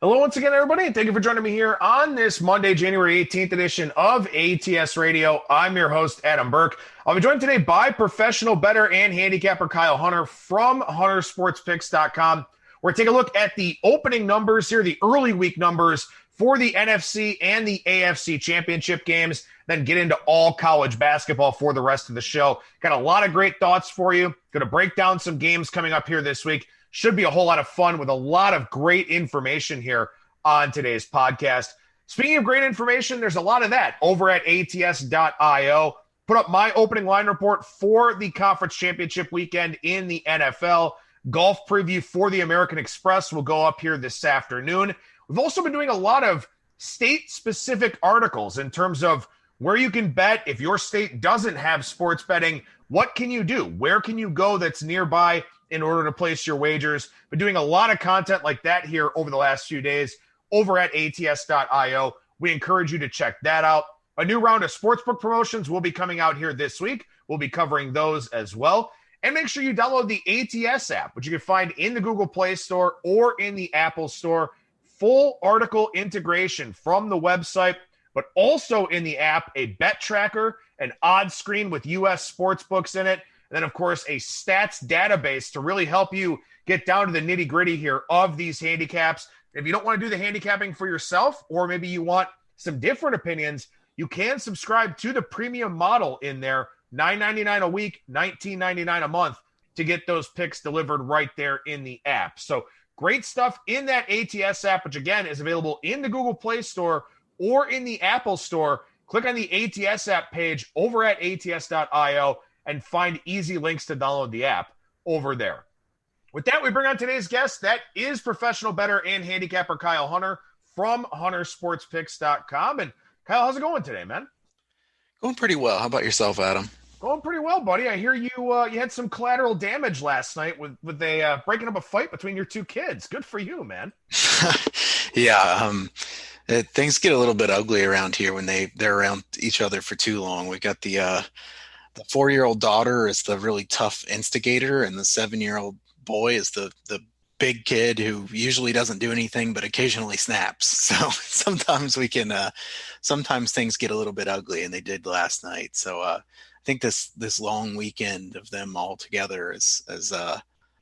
Hello once again, everybody, and thank you for joining me here on this Monday, January 18th edition of ATS Radio. I'm your host, Adam Burke. I'll be joined today by professional bettor and handicapper Kyle Hunter from huntersportspicks.com. We're going to take a look at the opening numbers here, the early week numbers for the NFC and the AFC championship games, then get into all college basketball for the rest of the show. Got a lot of great thoughts for you. Going to break down some games coming up here this week. Should be a whole lot of fun with a lot of great information here on today's podcast. Speaking of great information, there's a lot of that over at ATS.io. Put up my opening line report for the conference championship weekend in the NFL. Golf preview for the American Express will go up here this afternoon. We've also been doing a lot of state-specific articles in terms of where you can bet. If your state doesn't have sports betting, what can you do? Where can you go that's nearby in order to place your wagers? Been doing a lot of content like that here over the last few days over at ATS.io. We encourage you to check that out. A new round of sportsbook promotions will be coming out here this week. We'll be covering those as well. And make sure you download the ATS app, which you can find in the Google Play Store or in the Apple Store. Full article integration from the website, but also in the app, a bet tracker, an odds screen with U.S. sportsbooks in it, and then, of course, a stats database to really help you get down to the nitty-gritty here of these handicaps. If you don't want to do the handicapping for yourself, or maybe you want some different opinions, you can subscribe to the premium model in there, $9.99 a week, $19.99 a month, to get those picks delivered right there in the app. So great stuff in that ATS app, which, again, is available in the Google Play Store or in the Apple Store. Click on the ATS app page over at ATS.io and find easy links to download the app over there. With that, we bring on today's guest. That is professional bettor and handicapper Kyle Hunter from huntersportspicks.com. And Kyle, how's it going today, man? Going pretty well. How about yourself, Adam? Going pretty well, buddy. I hear you you had some collateral damage last night with a breaking up a fight between your two kids. Good for you, man. Yeah, things get a little bit ugly around here when they're around each other for too long. We got the 4-year-old daughter is the really tough instigator, and the 7-year-old boy is the big kid who usually doesn't do anything but occasionally snaps. So sometimes sometimes things get a little bit ugly, and they did last night. So I think this long weekend of them all together is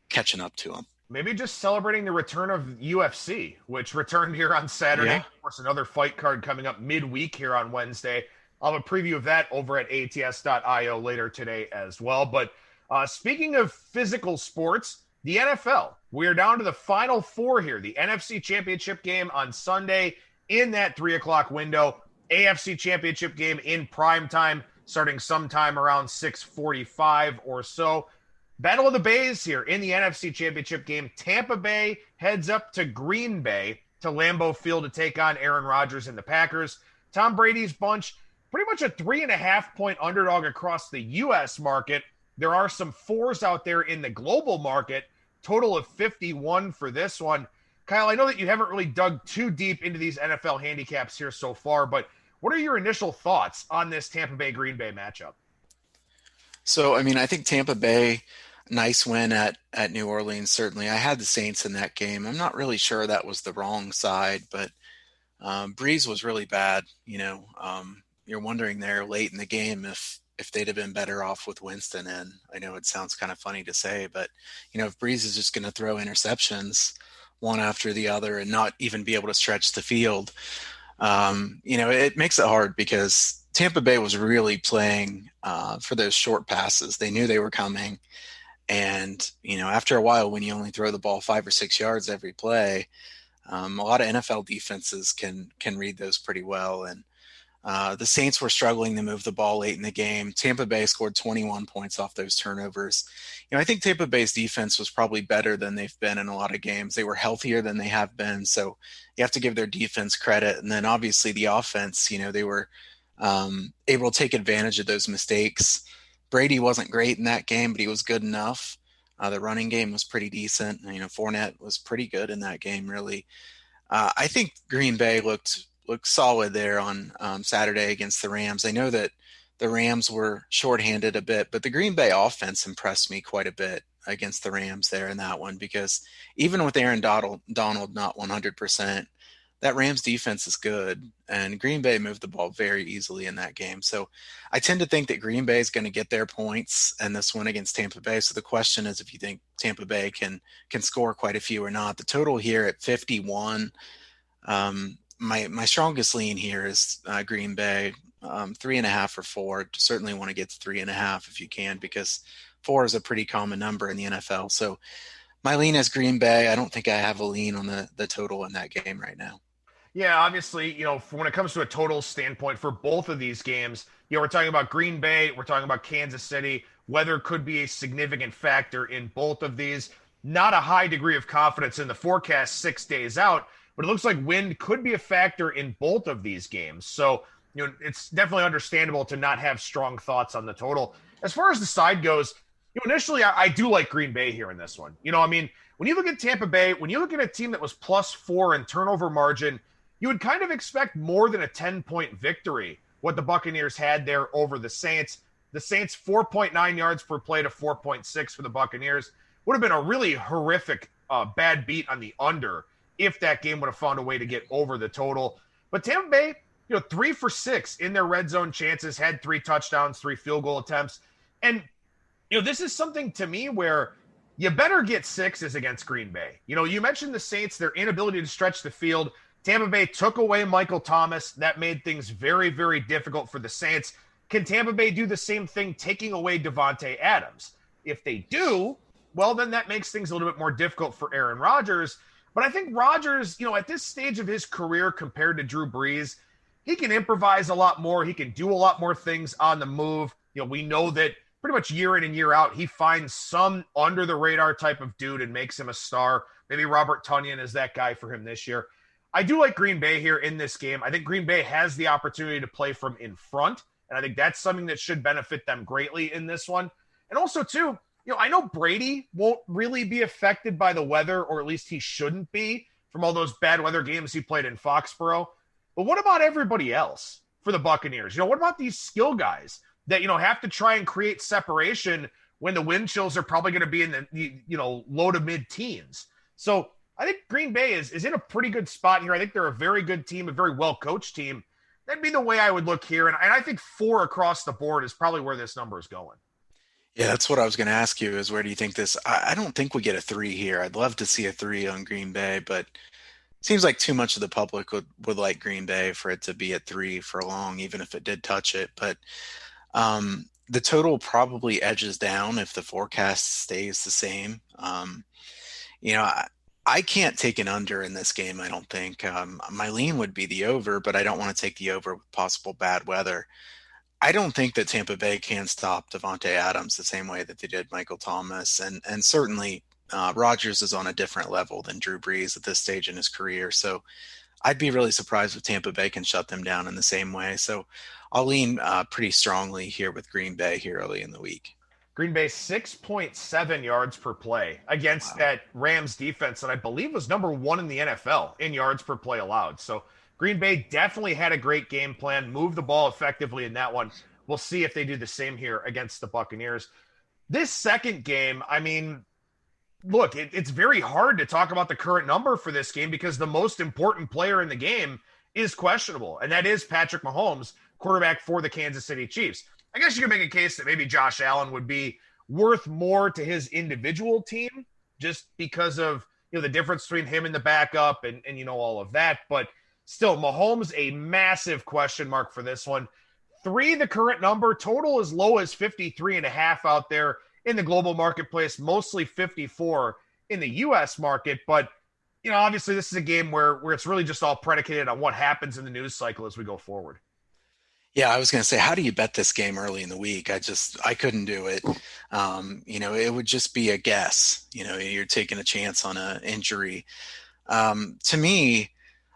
catching up to them. Maybe just celebrating the return of UFC, which returned here on Saturday. Yeah. Of course, another fight card coming up midweek here on Wednesday. I'll have a preview of that over at ATS.io later today as well. But speaking of physical sports, the NFL, we are down to the Final Four here. The NFC Championship game on Sunday in that 3 o'clock window. AFC Championship game in prime time, starting sometime around 6:45 or so. Battle of the Bays here in the NFC Championship game. Tampa Bay heads up to Green Bay to Lambeau Field to take on Aaron Rodgers and the Packers. Tom Brady's bunch, pretty much a 3.5-point underdog across the U.S. market. There are some 4s out there in the global market. Total of 51 for this one. Kyle, I know that you haven't really dug too deep into these NFL handicaps here so far, but what are your initial thoughts on this Tampa Bay-Green Bay matchup? So, I mean, I think Tampa Bay, nice win at New Orleans, certainly. I had the Saints in that game. I'm not really sure that was the wrong side, but Breeze was really bad. You're wondering there late in the game if they'd have been better off with Winston in. I know it sounds kind of funny to say, but, if Breeze is just going to throw interceptions one after the other and not even be able to stretch the field, it makes it hard because Tampa Bay was really playing for those short passes. They knew they were coming. And, after a while, when you only throw the ball 5 or 6 yards every play, a lot of NFL defenses can read those pretty well. And the Saints were struggling to move the ball late in the game. Tampa Bay scored 21 points off those turnovers. I think Tampa Bay's defense was probably better than they've been in a lot of games. They were healthier than they have been. So you have to give their defense credit. And then obviously the offense, they were able to take advantage of those mistakes. Brady wasn't great in that game, but he was good enough. The running game was pretty decent. Fournette was pretty good in that game, really. I think Green Bay looked solid there on Saturday against the Rams. I know that the Rams were shorthanded a bit, but the Green Bay offense impressed me quite a bit against the Rams there in that one, because even with Aaron Donald not 100%, that Rams defense is good, and Green Bay moved the ball very easily in that game. So I tend to think that Green Bay is going to get their points in this one against Tampa Bay. So the question is if you think Tampa Bay can score quite a few or not. The total here at 51, my strongest lean here is Green Bay, 3.5 or 4. Certainly want to get to 3.5 if you can, because 4 is a pretty common number in the NFL. So my lean is Green Bay. I don't think I have a lean on the total in that game right now. Yeah, obviously, when it comes to a total standpoint for both of these games, we're talking about Green Bay, we're talking about Kansas City. Weather could be a significant factor in both of these. Not a high degree of confidence in the forecast 6 days out, but it looks like wind could be a factor in both of these games. So, it's definitely understandable to not have strong thoughts on the total. As far as the side goes, initially, I do like Green Bay here in this one. When you look at Tampa Bay, when you look at a team that was +4 in turnover margin, you would kind of expect more than a 10-point victory, what the Buccaneers had there over the Saints. The Saints, 4.9 yards per play to 4.6 for the Buccaneers. Would have been a really horrific bad beat on the under if that game would have found a way to get over the total. But Tampa Bay, 3 for 6 in their red zone chances, had 3 touchdowns, 3 field goal attempts. And, this is something to me where you better get 6s against Green Bay. You mentioned the Saints, their inability to stretch the field. Tampa Bay took away Michael Thomas. That made things very, very difficult for the Saints. Can Tampa Bay do the same thing, taking away Davante Adams? If they do, well, then that makes things a little bit more difficult for Aaron Rodgers. But I think Rodgers, at this stage of his career compared to Drew Brees, he can improvise a lot more. He can do a lot more things on the move. We know that pretty much year in and year out, he finds some under-the-radar type of dude and makes him a star. Maybe Robert Tonyan is that guy for him this year. I do like Green Bay here in this game. I think Green Bay has the opportunity to play from in front, and I think that's something that should benefit them greatly in this one. And also, too, I know Brady won't really be affected by the weather, or at least he shouldn't be, from all those bad weather games he played in Foxborough. But what about everybody else for the Buccaneers? What about these skill guys that, have to try and create separation when the wind chills are probably going to be in the, low to mid-teens? So I think Green Bay is in a pretty good spot here. I think they're a very good team, a very well-coached team. That'd be the way I would look here. And I think 4 across the board is probably where this number is going. Yeah, that's what I was going to ask you is where do you think this – I don't think we get a 3 here. I'd love to see a 3 on Green Bay, but it seems like too much of the public would like Green Bay for it to be at 3 for long, even if it did touch it. But the total probably edges down if the forecast stays the same. I can't take an under in this game, I don't think. My lean would be the over, but I don't want to take the over with possible bad weather. I don't think that Tampa Bay can stop Davante Adams the same way that they did Michael Thomas. And certainly Rodgers is on a different level than Drew Brees at this stage in his career. So I'd be really surprised if Tampa Bay can shut them down in the same way. So I'll lean pretty strongly here with Green Bay here early in the week. Green Bay 6.7 yards per play against that Rams defense that I believe was number 1 in the NFL in yards per play allowed. So Green Bay definitely had a great game plan, moved the ball effectively in that one. We'll see if they do the same here against the Buccaneers. This second game, look, it's very hard to talk about the current number for this game because the most important player in the game is questionable, and that is Patrick Mahomes, quarterback for the Kansas City Chiefs. I guess you could make a case that maybe Josh Allen would be worth more to his individual team just because of the difference between him and the backup and all of that. But still, Mahomes, a massive question mark for this one. 3, the current number, total as low as 53.5 out there in the global marketplace, mostly 54 in the U.S. market. But, obviously this is a game where it's really just all predicated on what happens in the news cycle as we go forward. Yeah, I was going to say, how do you bet this game early in the week? I couldn't do it. It would just be a guess. You're taking a chance on an injury. To me,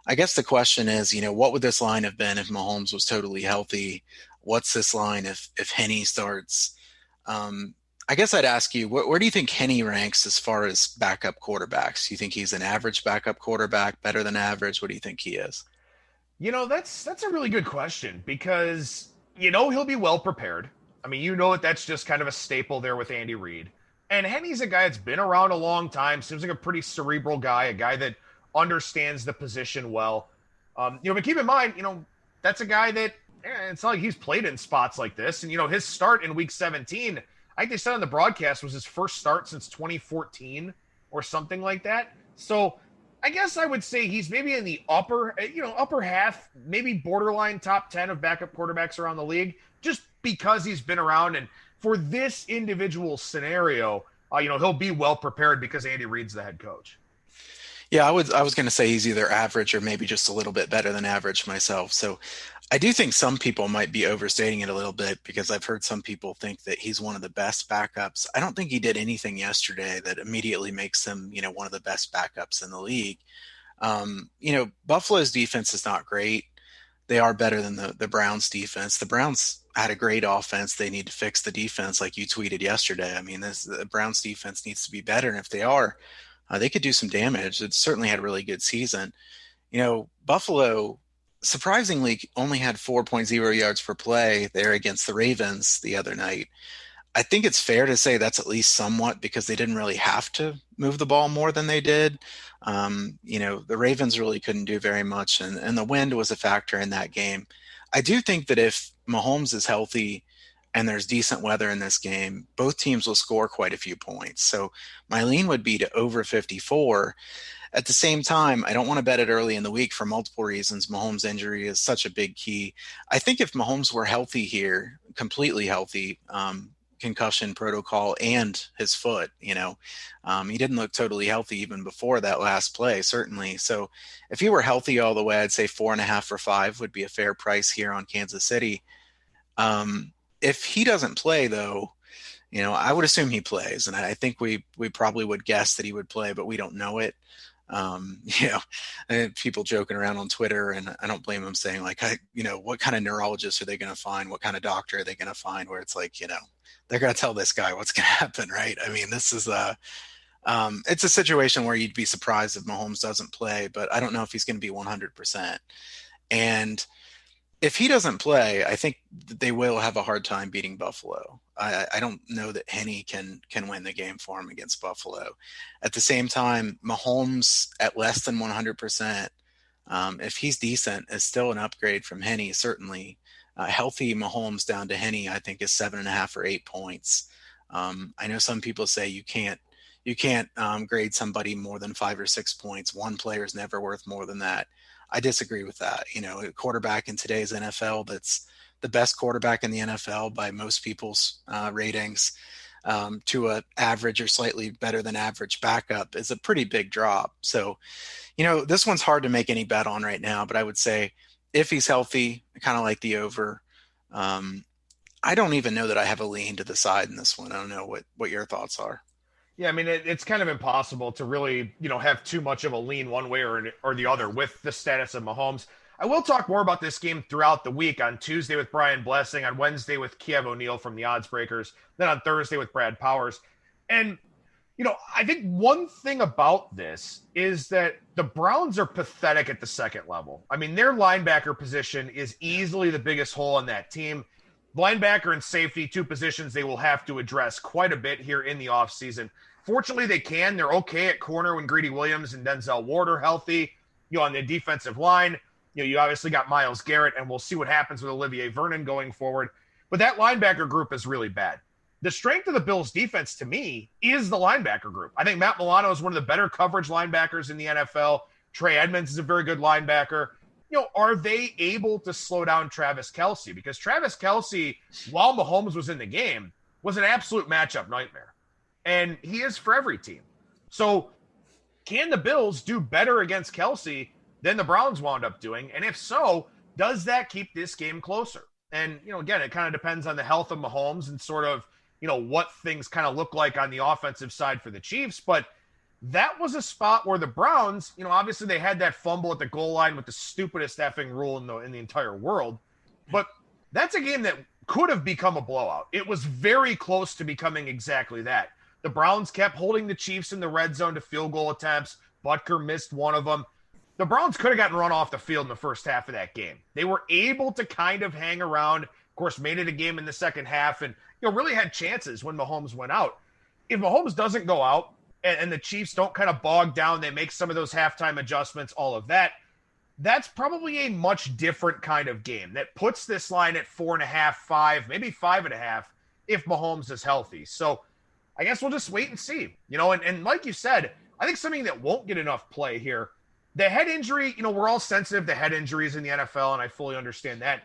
I guess the question is, what would this line have been if Mahomes was totally healthy? What's this line if Henne starts? I guess I'd ask you, where do you think Henne ranks as far as backup quarterbacks? Do you think he's an average backup quarterback, better than average? What do you think he is? That's a really good question because, he'll be well prepared. That's just kind of a staple there with Andy Reid. And Henne's a guy that's been around a long time, seems like a pretty cerebral guy, a guy that understands the position well. But keep in mind, that's a guy that it's not like he's played in spots like this. And, his start in week 17, I think they said on the broadcast, was his first start since 2014 or something like that. So I guess I would say he's maybe in the upper half, maybe borderline top 10 of backup quarterbacks around the league, just because he's been around. And for this individual scenario, he'll be well prepared because Andy Reid's the head coach. Yeah, I was going to say he's either average or maybe just a little bit better than average myself. So I do think some people might be overstating it a little bit, because I've heard some people think that he's one of the best backups. I don't think he did anything yesterday that immediately makes him, one of the best backups in the league. Buffalo's defense is not great. They are better than the Browns defense. The Browns had a great offense. They need to fix the defense, like you tweeted yesterday. I mean, the Browns defense needs to be better. And if they are, they could do some damage. It certainly had a really good season. Buffalo surprisingly only had 4.0 yards per play there against the Ravens the other night. I think it's fair to say that's at least somewhat because they didn't really have to move the ball more than they did. The Ravens really couldn't do very much, and the wind was a factor in that game. I do think that if Mahomes is healthy and there's decent weather in this game, both teams will score quite a few points. So my lean would be to over 54. At the same time, I don't want to bet it early in the week for multiple reasons. Mahomes' injury is such a big key. I think if Mahomes were healthy here, completely healthy, concussion protocol and his foot, he didn't look totally healthy even before that last play, certainly. So if he were healthy all the way, I'd say 4.5 or 5 would be a fair price here on Kansas City. If he doesn't play, though, I would assume he plays, and I think we probably would guess that he would play, but we don't know it. People joking around on Twitter, and I don't blame them, saying like, what kind of neurologist are they going to find? What kind of doctor are they going to find? Where it's like, they're going to tell this guy what's going to happen, right? I mean, this is it's a situation where you'd be surprised if Mahomes doesn't play, but I don't know if he's going to be 100%. And if he doesn't play, I think they will have a hard time beating Buffalo. I don't know that Henne can win the game for him against Buffalo. At the same time, Mahomes at less than 100%, if he's decent, is still an upgrade from Henne, certainly. Healthy Mahomes down to Henne, I think, is 7.5 or 8 points. I know some people say you can't grade somebody more than 5 or 6 points. One player is never worth more than that. I disagree with that. A quarterback in today's NFL that's the best quarterback in the NFL by most people's ratings to an average or slightly better than average backup is a pretty big drop. So, this one's hard to make any bet on right now, but I would say if he's healthy, I kind of like the over. I don't even know that I have a lean to the side in this one. I don't know what your thoughts are. Yeah, I mean, it's kind of impossible to really, have too much of a lean one way or the other with the status of Mahomes. I will talk more about this game throughout the week, on Tuesday with Brian Blessing, on Wednesday with Kiev O'Neill from the Odds Breakers, then on Thursday with Brad Powers. And, I think one thing about this is that the Browns are pathetic at the second level. I mean, their linebacker position is easily the biggest hole in that team. Linebacker and safety, two positions they will have to address quite a bit here in the offseason. Fortunately, they can. They're okay at corner when Greedy Williams and Denzel Ward are healthy. On the defensive line, you obviously got Myles Garrett, and we'll see what happens with Olivier Vernon going forward. But that linebacker group is really bad. The strength of the Bills' defense, to me, is the linebacker group. I think Matt Milano is one of the better coverage linebackers in the NFL. Trey Edmonds is a very good linebacker. Are they able to slow down Travis Kelce? Because Travis Kelce, while Mahomes was in the game, was an absolute matchup nightmare. And he is for every team. So can the Bills do better against Kelce than the Browns wound up doing? And if so, does that keep this game closer? And, again, it kind of depends on the health of Mahomes and sort of, what things kind of look like on the offensive side for the Chiefs. But that was a spot where the Browns, obviously they had that fumble at the goal line with the stupidest effing rule in the entire world. But that's a game that could have become a blowout. It was very close to becoming exactly that. The Browns kept holding the Chiefs in the red zone to field goal attempts. Butker missed one of them. The Browns could have gotten run off the field in the first half of that game. They were able to kind of hang around, of course, made it a game in the second half, and really had chances when Mahomes went out. If Mahomes doesn't go out and the Chiefs don't kind of bog down, they make some of those halftime adjustments, all of that, that's probably a much different kind of game that puts this line at 4.5, 5, maybe 5.5 if Mahomes is healthy. So I guess we'll just wait and see, and like you said, I think something that won't get enough play here, the head injury, we're all sensitive to head injuries in the NFL, and I fully understand that.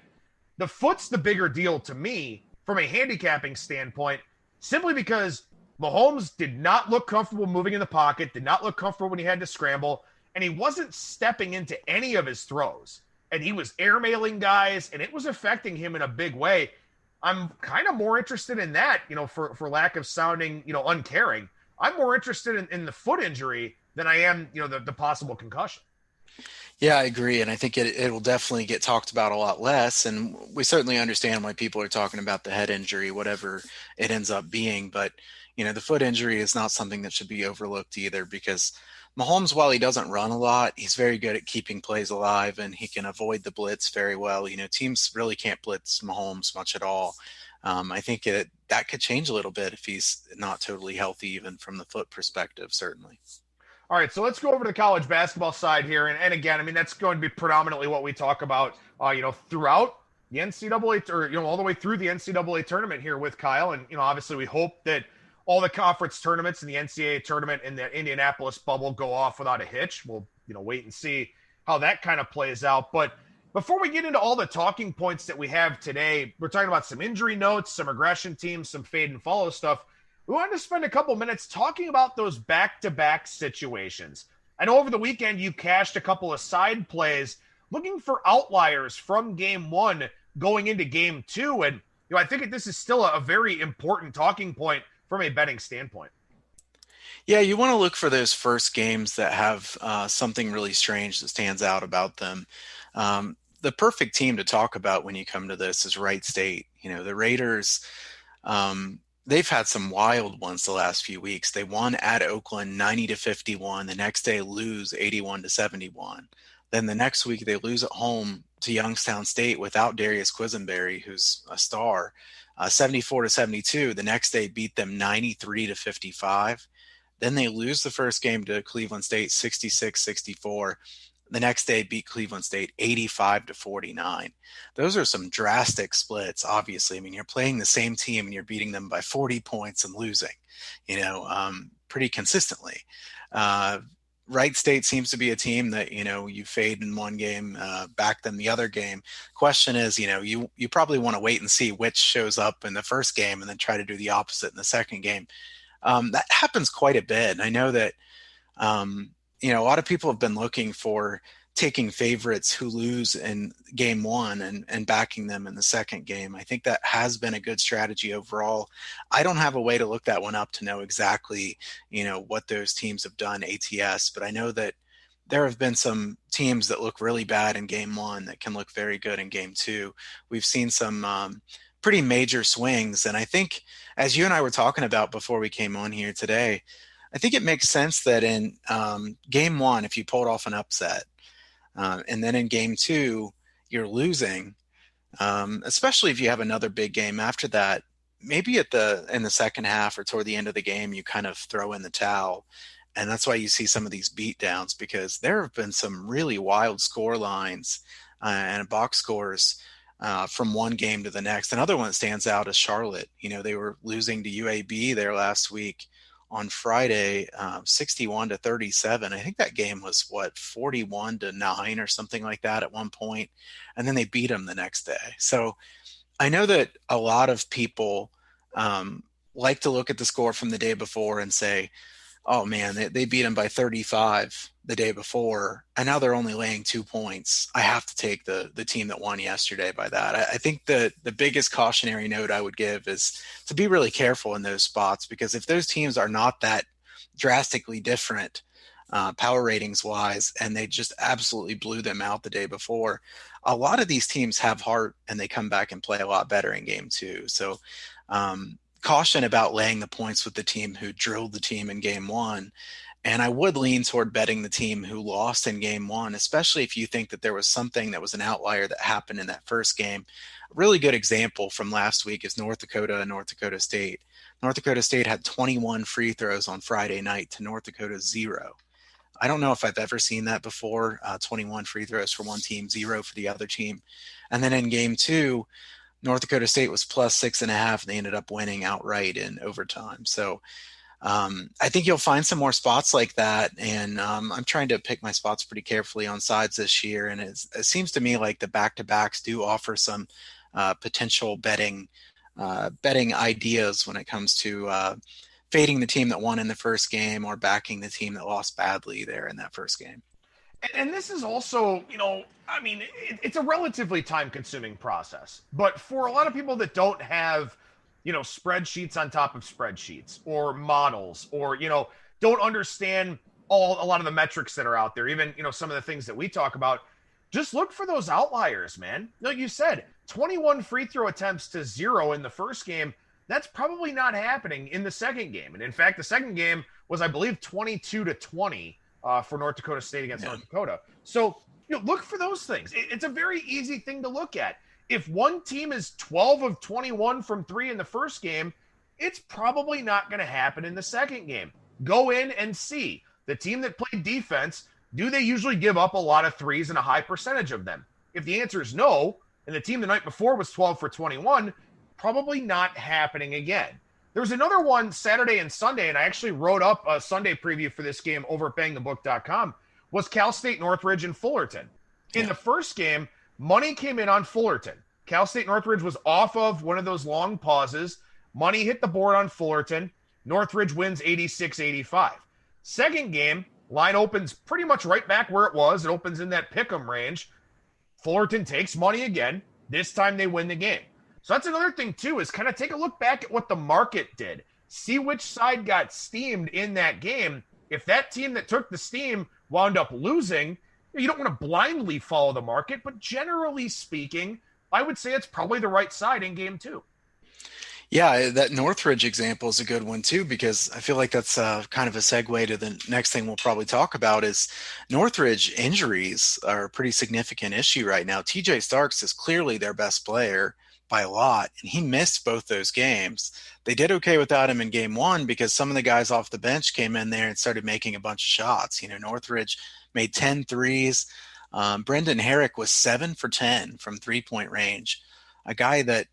The foot's the bigger deal to me from a handicapping standpoint, simply because Mahomes did not look comfortable moving in the pocket, did not look comfortable when he had to scramble, and he wasn't stepping into any of his throws. And he was airmailing guys, and it was affecting him in a big way. I'm kind of more interested in that, for lack of sounding, uncaring. I'm more interested in the foot injury than I am, the possible concussion. Yeah, I agree. And I think it will definitely get talked about a lot less. And we certainly understand why people are talking about the head injury, whatever it ends up being. But, the foot injury is not something that should be overlooked either, because Mahomes, while he doesn't run a lot, he's very good at keeping plays alive, and he can avoid the blitz very well. Teams really can't blitz Mahomes much at all. I think that could change a little bit if he's not totally healthy, even from the foot perspective, certainly. All right, so let's go over to the college basketball side here. And again, that's going to be predominantly what we talk about, throughout the NCAA, or, all the way through the NCAA tournament here with Kyle. And, obviously we hope that all the conference tournaments and the NCAA tournament in the Indianapolis bubble go off without a hitch. We'll, wait and see how that kind of plays out. But before we get into all the talking points that we have today, we're talking about some injury notes, some regression teams, some fade and follow stuff. We wanted to spend a couple minutes talking about those back-to-back situations. I know over the weekend you cashed a couple of side plays looking for outliers from game one going into game two. And, I think that this is still a very important talking point from a betting standpoint. Yeah, you want to look for those first games that have something really strange that stands out about them. The perfect team to talk about when you come to this is Wright State. The Raiders, they've had some wild ones the last few weeks. They won at Oakland 90-51. The next day lose 81-71. Then the next week they lose at home to Youngstown State without Darius Quisenberry, who's a star, 74-72. The next day beat them 93-55. Then they lose the first game to Cleveland State 66-64. The next day beat Cleveland State 85-49. Those are some drastic splits, obviously. I mean, you're playing the same team and you're beating them by 40 points and losing, pretty consistently. Wright State seems to be a team that, you fade in one game, back them the other game. Question is, you probably want to wait and see which shows up in the first game and then try to do the opposite in the second game. That happens quite a bit. And I know that, a lot of people have been looking for taking favorites who lose in game one and backing them in the second game. I think that has been a good strategy overall. I don't have a way to look that one up to know exactly, what those teams have done ATS, but I know that there have been some teams that look really bad in game one that can look very good in game two. We've seen some pretty major swings. And I think, as you and I were talking about before we came on here today, I think it makes sense that in game one, if you pulled off an upset, and then in game two, you're losing, especially if you have another big game after that, maybe in the second half or toward the end of the game, you kind of throw in the towel. And that's why you see some of these beat downs, because there have been some really wild score lines and box scores from one game to the next. Another one that stands out is Charlotte. They were losing to UAB there last week on Friday, 61-37. I think that game was 41-9 or something like that at one point. And then they beat them the next day. So I know that a lot of people like to look at the score from the day before and say, oh man, they beat them by 35 the day before, and now they're only laying 2 points. I have to take the team that won yesterday by that. I think the biggest cautionary note I would give is to be really careful in those spots, because if those teams are not that drastically different power ratings wise, and they just absolutely blew them out the day before, a lot of these teams have heart and they come back and play a lot better in game two. So caution about laying the points with the team who drilled the team in game one. And I would lean toward betting the team who lost in game one, especially if you think that there was something that was an outlier that happened in that first game. A really good example from last week is North Dakota and North Dakota State. North Dakota State had 21 free throws on Friday night to North Dakota's 0. I don't know if I've ever seen that before. 21 free throws for one team, 0 for the other team. And then in game 2, North Dakota State was plus 6.5. They ended up winning outright in overtime. So I think you'll find some more spots like that. And I'm trying to pick my spots pretty carefully on sides this year. And it seems to me like the back-to-backs do offer some potential betting ideas when it comes to fading the team that won in the first game or backing the team that lost badly there in that first game. And this is also, it's a relatively time-consuming process. But for a lot of people that don't have, spreadsheets on top of spreadsheets or models or, don't understand a lot of the metrics that are out there, even, some of the things that we talk about, just look for those outliers, man. Like you said, 21 free throw attempts to 0 in the first game. That's probably not happening in the second game. And in fact, the second game was, I believe, 22-20 for North Dakota State against North Dakota. So, look for those things. It's a very easy thing to look at. If one team is 12 of 21 from 3 in the first game, it's probably not going to happen in the second game. Go in and see. The team that played defense, do they usually give up a lot of threes and a high percentage of them? If the answer is no, and the team the night before was 12 for 21, probably not happening again. There was another one Saturday and Sunday, and I actually wrote up a Sunday preview for this game over at bangthebook.com, was Cal State Northridge and Fullerton. In the first game, money came in on Fullerton. Cal State Northridge was off of one of those long pauses. Money hit the board on Fullerton. Northridge wins 86-85. Second game, line opens pretty much right back where it was. It opens in that pick'em range. Fullerton takes money again. This time they win the game. So that's another thing, too, is kind of take a look back at what the market did. See which side got steamed in that game. If that team that took the steam wound up losing, you don't want to blindly follow the market, but generally speaking, I would say it's probably the right side in game 2. Yeah, that Northridge example is a good one too, because I feel like that's kind of a segue to the next thing we'll probably talk about is Northridge injuries are a pretty significant issue right now. TJ Starks is clearly their best player by a lot, and he missed both those games. They did okay without him in game 1 because some of the guys off the bench came in there and started making a bunch of shots. Northridge made 10 threes. Brendan Herrick was 7 for 10 from 3-point range, a guy that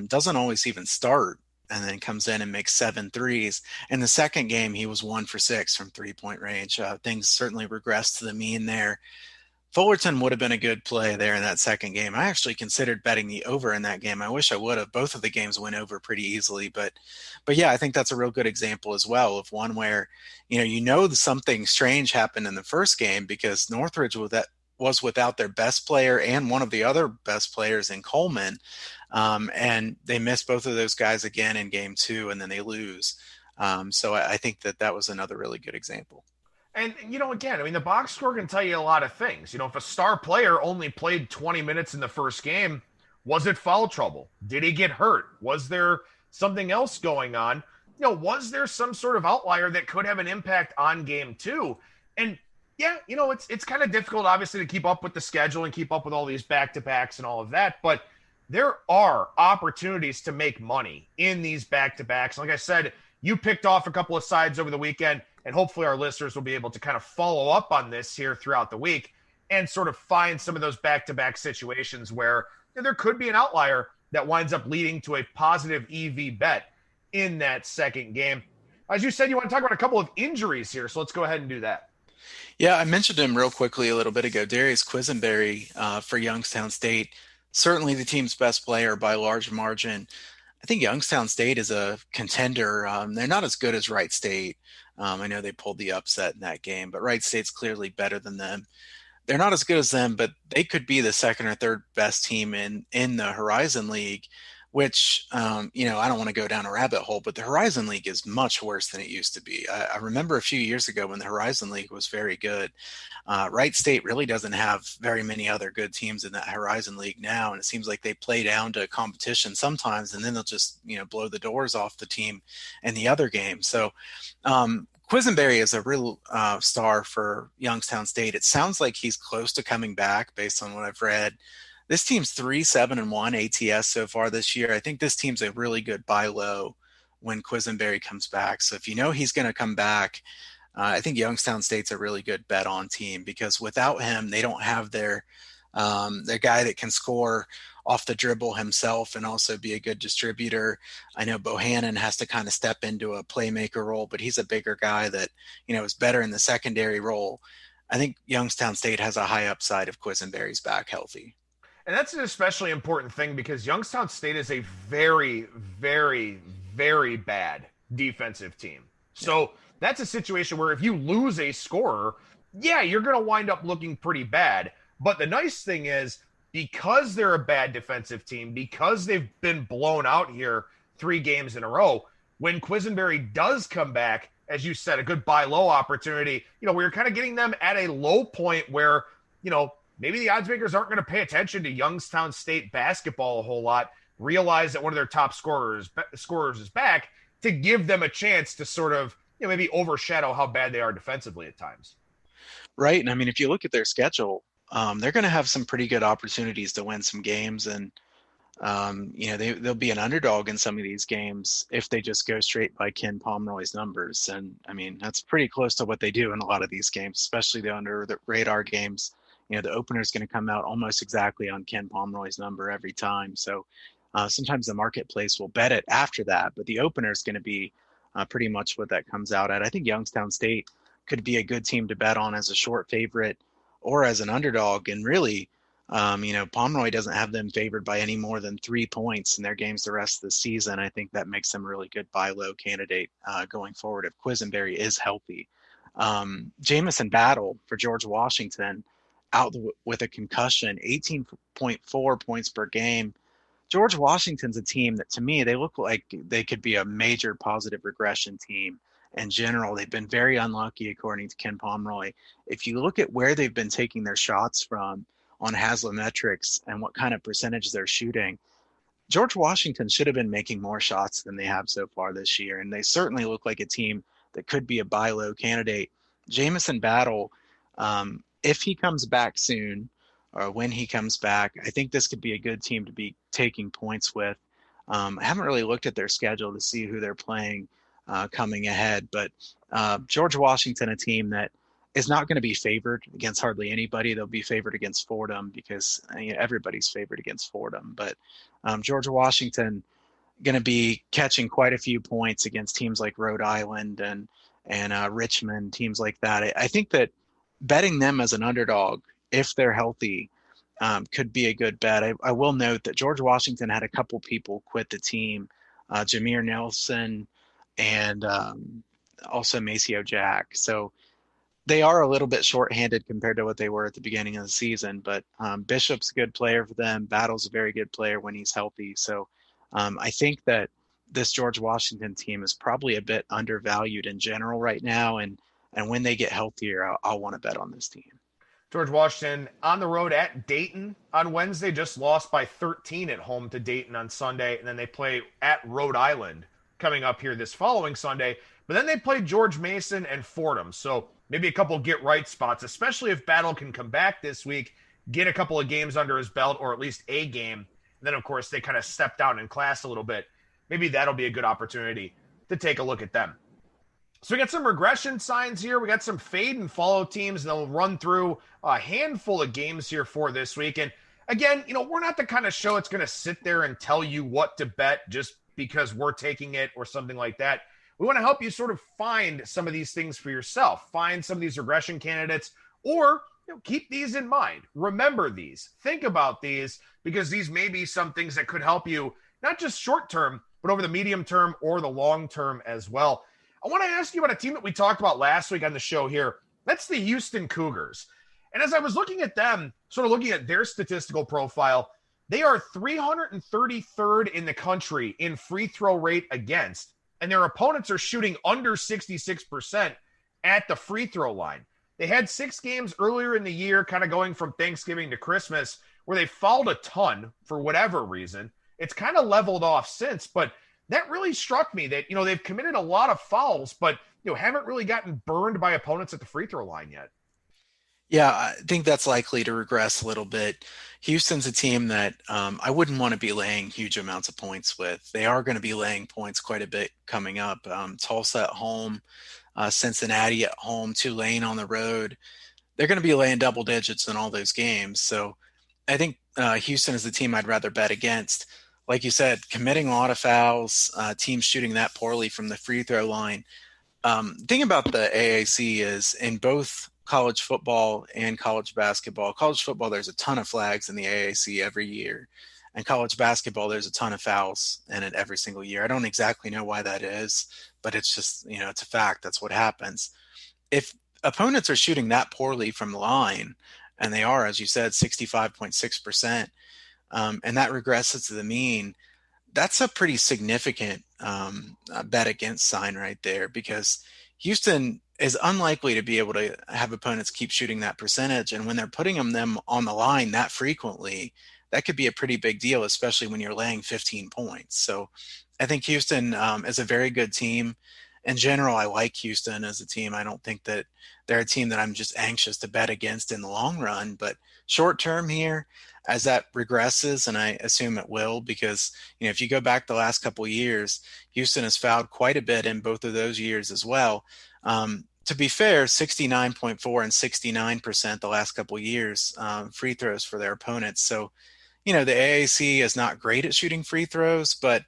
doesn't always even start and then comes in and makes 7 threes. In the second game, he was 1 for 6 from 3-point range. Things certainly regressed to the mean there. Fullerton would have been a good play there in that second game. I actually considered betting the over in that game. I wish I would have. Both of the games went over pretty easily, but yeah, I think that's a real good example as well of one where, something strange happened in the first game because Northridge was without their best player and one of the other best players in Coleman. And they missed both of those guys again in game 2, and then they lose. So I think that was another really good example. And, again, the box score can tell you a lot of things. If a star player only played 20 minutes in the first game, was it foul trouble? Did he get hurt? Was there something else going on? Was there some sort of outlier that could have an impact on game 2? And, yeah, it's kind of difficult, obviously, to keep up with the schedule and keep up with all these back-to-backs and all of that. But there are opportunities to make money in these back-to-backs. Like I said, you picked off a couple of sides over the weekend, and hopefully our listeners will be able to kind of follow up on this here throughout the week and sort of find some of those back-to-back situations where there could be an outlier that winds up leading to a positive EV bet in that second game. As you said, you want to talk about a couple of injuries here, so let's go ahead and do that. Yeah, I mentioned him real quickly a little bit ago. Darius Quisenberry for Youngstown State, certainly the team's best player by a large margin. I think Youngstown State is a contender. They're not as good as Wright State. I know they pulled the upset in that game, but Wright State's clearly better than them. They're not as good as them, but they could be the second or third best team in the Horizon League, which, I don't want to go down a rabbit hole, but the Horizon League is much worse than it used to be. I remember a few years ago when the Horizon League was very good. Wright State really doesn't have very many other good teams in that Horizon League now, and it seems like they play down to competition sometimes, and then they'll just, blow the doors off the team in the other game. So Quisenberry is a real star for Youngstown State. It sounds like he's close to coming back based on what I've read. This team's 3-7-1 ATS so far this year. I think this team's a really good buy low when Quisenberry comes back. So if he's going to come back, I think Youngstown State's a really good bet on team because without him, they don't have their guy that can score off the dribble himself and also be a good distributor. I know Bohannon has to kind of step into a playmaker role, but he's a bigger guy that, is better in the secondary role. I think Youngstown State has a high upside if Quisenberry's back healthy. And that's an especially important thing because Youngstown State is a very, very, very bad defensive team. So that's a situation where if you lose a scorer, yeah, you're going to wind up looking pretty bad. But the nice thing is, because they're a bad defensive team, because they've been blown out here 3 games in a row, when Quisenberry does come back, as you said, a good buy low opportunity, we're kind of getting them at a low point where, maybe the odds makers aren't going to pay attention to Youngstown State basketball a whole lot, realize that one of their top scorers is back to give them a chance to sort of, maybe overshadow how bad they are defensively at times. Right. And I mean, if you look at their schedule, they're going to have some pretty good opportunities to win some games. And, they'll be an underdog in some of these games if they just go straight by Ken Pomeroy's numbers. And I mean, that's pretty close to what they do in a lot of these games, especially the under the radar games. The opener is going to come out almost exactly on Ken Pomeroy's number every time. So sometimes the marketplace will bet it after that, but the opener is going to be pretty much what that comes out at. I think Youngstown State could be a good team to bet on as a short favorite or as an underdog. And really, Pomeroy doesn't have them favored by any more than 3 points in their games the rest of the season. I think that makes them a really good buy low candidate going forward if Quisenberry is healthy. Jamison Battle for George Washington out with a concussion, 18.4 points per game. George Washington's a team that, to me, they look like they could be a major positive regression team. In general, they've been very unlucky, according to Ken Pomeroy. If you look at where they've been taking their shots from on Haslametrics and what kind of percentage they're shooting, George Washington should have been making more shots than they have so far this year. And they certainly look like a team that could be a buy low candidate. Jamison Battle, if he comes back soon, or when he comes back, I think this could be a good team to be taking points with. I haven't really looked at their schedule to see who they're playing coming ahead, but George Washington, a team that is not going to be favored against hardly anybody. They'll be favored against Fordham because everybody's favored against Fordham. But George Washington going to be catching quite a few points against teams like Rhode Island and Richmond, teams like that. I think that betting them as an underdog, if they're healthy, could be a good bet. I will note that George Washington had a couple people quit the team, Jameer Nelson and also Maceo Jack. So they are a little bit shorthanded compared to what they were at the beginning of the season, but Bishop's a good player for them. Battle's a very good player when he's healthy. So I think that this George Washington team is probably a bit undervalued in general right now. And when they get healthier, I'll want to bet on this team. George Washington on the road at Dayton on Wednesday, just lost by 13 at home to Dayton on Sunday. And then they play at Rhode Island coming up here this following Sunday. But then they play George Mason and Fordham. So maybe a couple get right spots, especially if Battle can come back this week, get a couple of games under his belt, or at least a game. And then, of course, they kind of step down in class a little bit. Maybe that'll be a good opportunity to take a look at them. So we got some regression signs here. We got some fade and follow teams, and then we'll run through a handful of games here for this week. And again, we're not the kind of show that's going to sit there and tell you what to bet just because we're taking it or something like that. We want to help you sort of find some of these things for yourself, find some of these regression candidates, or keep these in mind. Remember these. Think about these, because these may be some things that could help you, not just short term, but over the medium term or the long term as well. I want to ask you about a team that we talked about last week on the show here. That's the Houston Cougars. And as I was looking at them, sort of looking at their statistical profile, they are 333rd in the country in free throw rate against, and their opponents are shooting under 66% at the free throw line. They had 6 games earlier in the year, kind of going from Thanksgiving to Christmas, where they fouled a ton for whatever reason. It's kind of leveled off since, but that really struck me that, they've committed a lot of fouls, but, haven't really gotten burned by opponents at the free throw line yet. Yeah, I think that's likely to regress a little bit. Houston's a team that I wouldn't want to be laying huge amounts of points with. They are going to be laying points quite a bit coming up. Tulsa at home, Cincinnati at home, Tulane on the road. They're going to be laying double digits in all those games. So I think Houston is the team I'd rather bet against. Like you said, committing a lot of fouls, teams shooting that poorly from the free throw line. The thing about the AAC is in both college football and college basketball. College football, there's a ton of flags in the AAC every year. And college basketball, there's a ton of fouls in it every single year. I don't exactly know why that is, but it's just, it's a fact. That's what happens. If opponents are shooting that poorly from the line, and they are, as you said, 65.6%, and that regresses to the mean, that's a pretty significant bet against sign right there, because Houston is unlikely to be able to have opponents keep shooting that percentage. And when they're putting them on the line that frequently, that could be a pretty big deal, especially when you're laying 15 points. So I think Houston is a very good team. In general, I like Houston as a team. I don't think that they're a team that I'm just anxious to bet against in the long run, but short term here, as that regresses, and I assume it will, because if you go back the last couple of years, Houston has fouled quite a bit in both of those years as well. To be fair, 69.4 and 69% the last couple of years free throws for their opponents. So, the AAC is not great at shooting free throws, but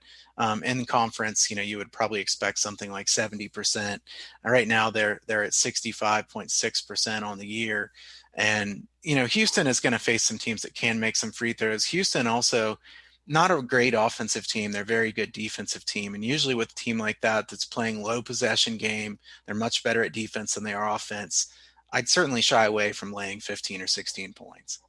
in conference, you would probably expect something like 70%. Right now, they're at 65.6% on the year. And, Houston is going to face some teams that can make some free throws. Houston also, not a great offensive team. They're a very good defensive team. And usually with a team like that that's playing low possession game, they're much better at defense than they are offense. I'd certainly shy away from laying 15 or 16 points.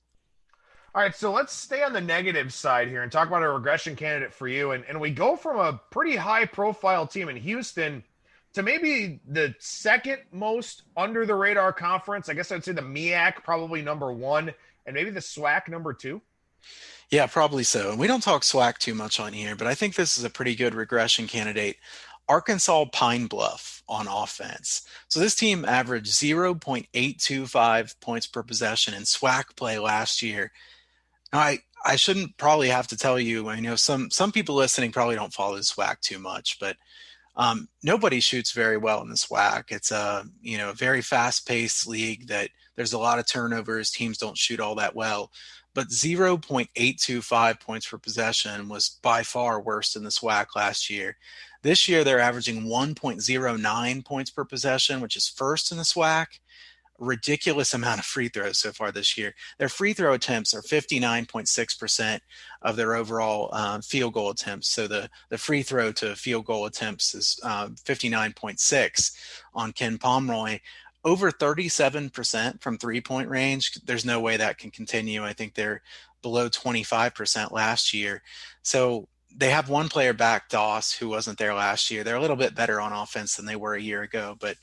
All right, so let's stay on the negative side here and talk about a regression candidate for you. And we go from a pretty high-profile team in Houston to maybe the second most under-the-radar conference. I guess I'd say the MEAC probably number one, and maybe the SWAC number two. Yeah, probably so. And we don't talk SWAC too much on here, but I think this is a pretty good regression candidate. Arkansas Pine Bluff on offense. So this team averaged 0.825 points per possession in SWAC play last year. Now, I shouldn't probably have to tell you, I know some people listening probably don't follow the SWAC too much, but nobody shoots very well in the SWAC. It's a very fast-paced league that there's a lot of turnovers. Teams don't shoot all that well. But 0.825 points per possession was by far worse than the SWAC last year. This year, they're averaging 1.09 points per possession, which is first in the SWAC. Ridiculous amount of free throws so far this year. Their free throw attempts are 59.6% of their overall field goal attempts. So the free throw to field goal attempts is 59.6 on Ken Pomeroy. Over 37% from three-point range. There's no way that can continue. I think they're below 25% last year. So they have one player back, Doss, who wasn't there last year. They're a little bit better on offense than they were a year ago. But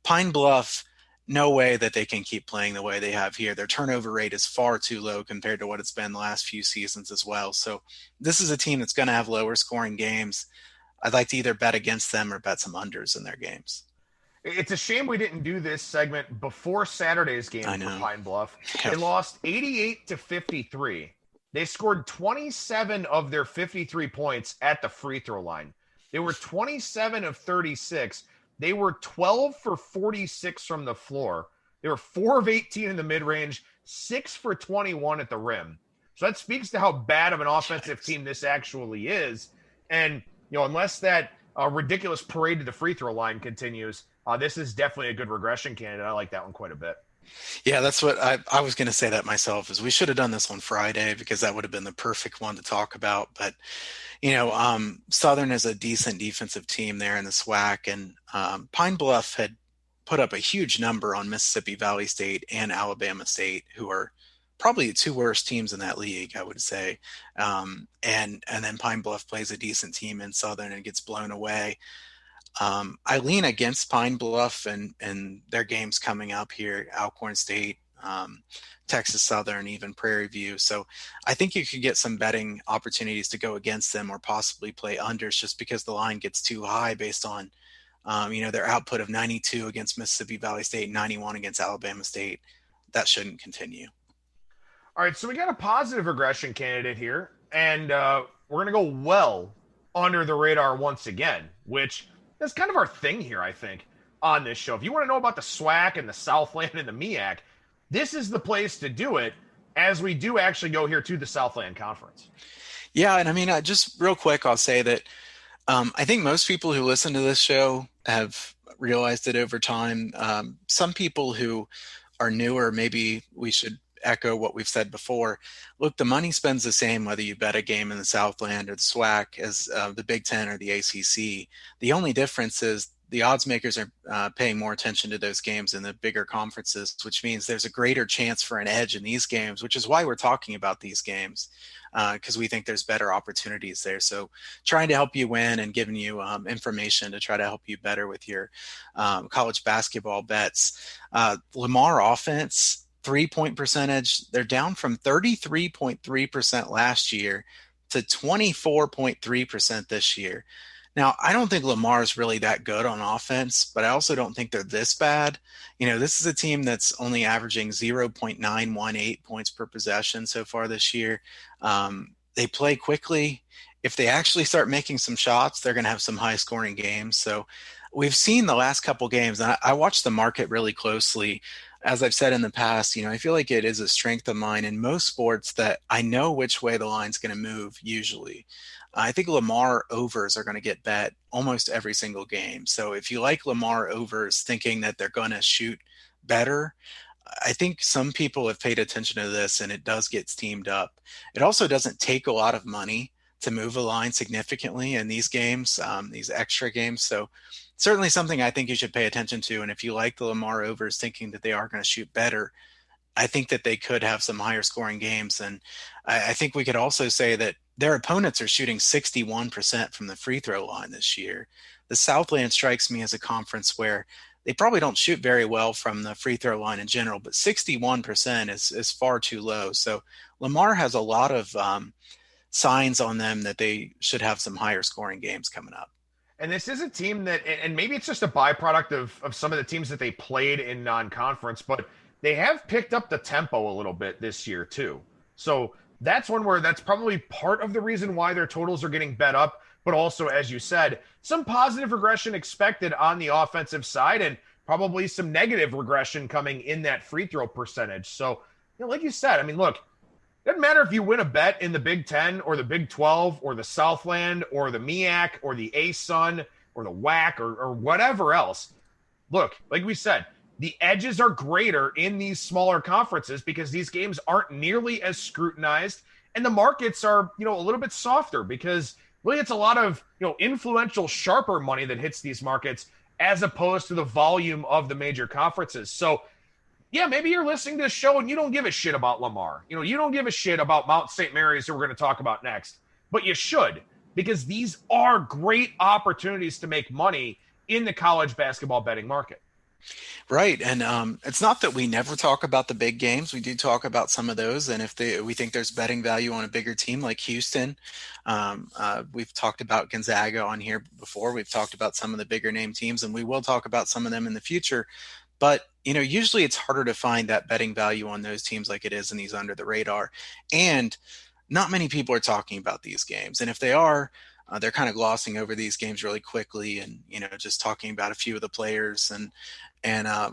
Pine Bluff, no way that they can keep playing the way they have here. Their turnover rate is far too low compared to what it's been the last few seasons as well. So this is a team that's going to have lower scoring games. I'd like to either bet against them or bet some unders in their games. It's a shame we didn't do this segment before Saturday's game for Pine Bluff. They lost 88-53. They scored 27 of their 53 points at the free throw line. They were 27 of 36. They were 12 for 46 from the floor. They were 4 of 18 in the mid-range, 6 for 21 at the rim. So that speaks to how bad of an offensive team this actually is. And, unless that ridiculous parade to the free throw line continues, this is definitely a good regression candidate. I like that one quite a bit. Yeah, that's what I was going to say that myself, is we should have done this on Friday, because that would have been the perfect one to talk about. But, Southern is a decent defensive team there in the SWAC, and Pine Bluff had put up a huge number on Mississippi Valley State and Alabama State, who are probably the two worst teams in that league, I would say. And then Pine Bluff plays a decent team in Southern and gets blown away. I lean against Pine Bluff and their games coming up here, Alcorn State, Texas Southern, even Prairie View. So I think you could get some betting opportunities to go against them, or possibly play unders, just because the line gets too high based on, their output of 92 against Mississippi Valley State, 91 against Alabama State. That shouldn't continue. All right, so we got a positive regression candidate here, and we're going to go well under the radar once again, which – that's kind of our thing here, I think. on this show. If you want to know about the SWAC and the Southland and the MEAC, this is the place to do it as we do actually go here to the Southland Conference. Yeah, and I mean, just real quick, I'll say that I think most people who listen to this show have realized it over time. Some people who are newer, maybe we should echo what we've said before. Look, the money spends the same whether you bet a game in the Southland or the SWAC as the Big Ten or the ACC. The only difference is the odds makers are paying more attention to those games in the bigger conferences, which means there's a greater chance for an edge in these games, which is why we're talking about these games, because we think there's better opportunities there. So trying to help you win and giving you information to try to help you better with your college basketball bets. Lamar offense, 3-point percentage, they're down from 33.3% last year to 24.3% this year. Now, I don't think Lamar's really that good on offense, but I also don't think they're this bad. This is a team that's only averaging 0.918 points per possession so far this year. They play quickly. If they actually start making some shots, they're going to have some high-scoring games. So we've seen the last couple games, and I watch the market really closely. As I've said in the past, I feel like it is a strength of mine in most sports that I know which way the line's going to move usually. I think Lamar overs are going to get bet almost every single game. So if you like Lamar overs thinking that they're going to shoot better, I think some people have paid attention to this and it does get steamed up. It also doesn't take a lot of money to move a line significantly in these games, these extra games. So certainly something I think you should pay attention to. And if you like the Lamar overs thinking that they are going to shoot better, I think that they could have some higher scoring games. And I think we could also say that their opponents are shooting 61% from the free throw line this year. The Southland strikes me as a conference where they probably don't shoot very well from the free throw line in general, but 61% is far too low. So Lamar has a lot of signs on them that they should have some higher scoring games coming up. And this is a team that, and maybe it's just a byproduct of some of the teams that they played in non-conference, but they have picked up the tempo a little bit this year too. So that's one where that's probably part of the reason why their totals are getting bet up, but also, as you said, some positive regression expected on the offensive side and probably some negative regression coming in that free throw percentage. So, like you said, look, it doesn't matter if you win a bet in the Big Ten or the Big 12 or the Southland or the MEAC or the ASUN or the WAC or whatever else. Look, like we said, the edges are greater in these smaller conferences because these games aren't nearly as scrutinized and the markets are, a little bit softer because really it's a lot of, influential, sharper money that hits these markets as opposed to the volume of the major conferences. So, yeah, maybe you're listening to this show and you don't give a shit about Lamar. You don't give a shit about Mount St. Mary's, who we're going to talk about next. But you should, because these are great opportunities to make money in the college basketball betting market. Right. And it's not that we never talk about the big games. We do talk about some of those. And if we think there's betting value on a bigger team like Houston, we've talked about Gonzaga on here before. We've talked about some of the bigger name teams, and we will talk about some of them in the future. But, usually it's harder to find that betting value on those teams like it is in these under the radar. And not many people are talking about these games. And if they are, they're kind of glossing over these games really quickly and, just talking about a few of the players. And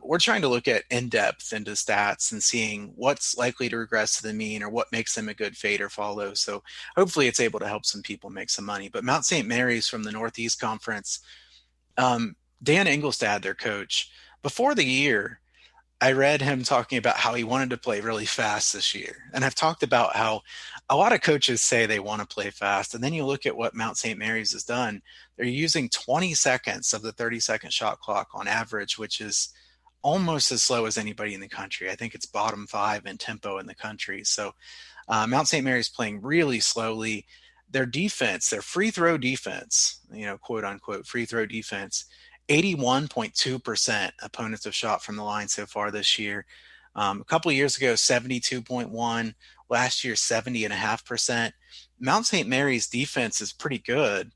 we're trying to look at in-depth into stats and seeing what's likely to regress to the mean or what makes them a good fade or follow. So hopefully it's able to help some people make some money. But Mount St. Mary's from the Northeast Conference, Dan Engelstad, their coach, before the year, I read him talking about how he wanted to play really fast this year. And I've talked about how a lot of coaches say they want to play fast. And then you look at what Mount St. Mary's has done. They're using 20 seconds of the 30-second shot clock on average, which is almost as slow as anybody in the country. I think it's bottom 5 in tempo in the country. So Mount St. Mary's playing really slowly. Their defense, their free throw defense, quote unquote, free throw defense, 81.2% opponents have shot from the line so far this year. A couple of years ago, 72.1. Last year, 70.5%. Mount St. Mary's defense is pretty good.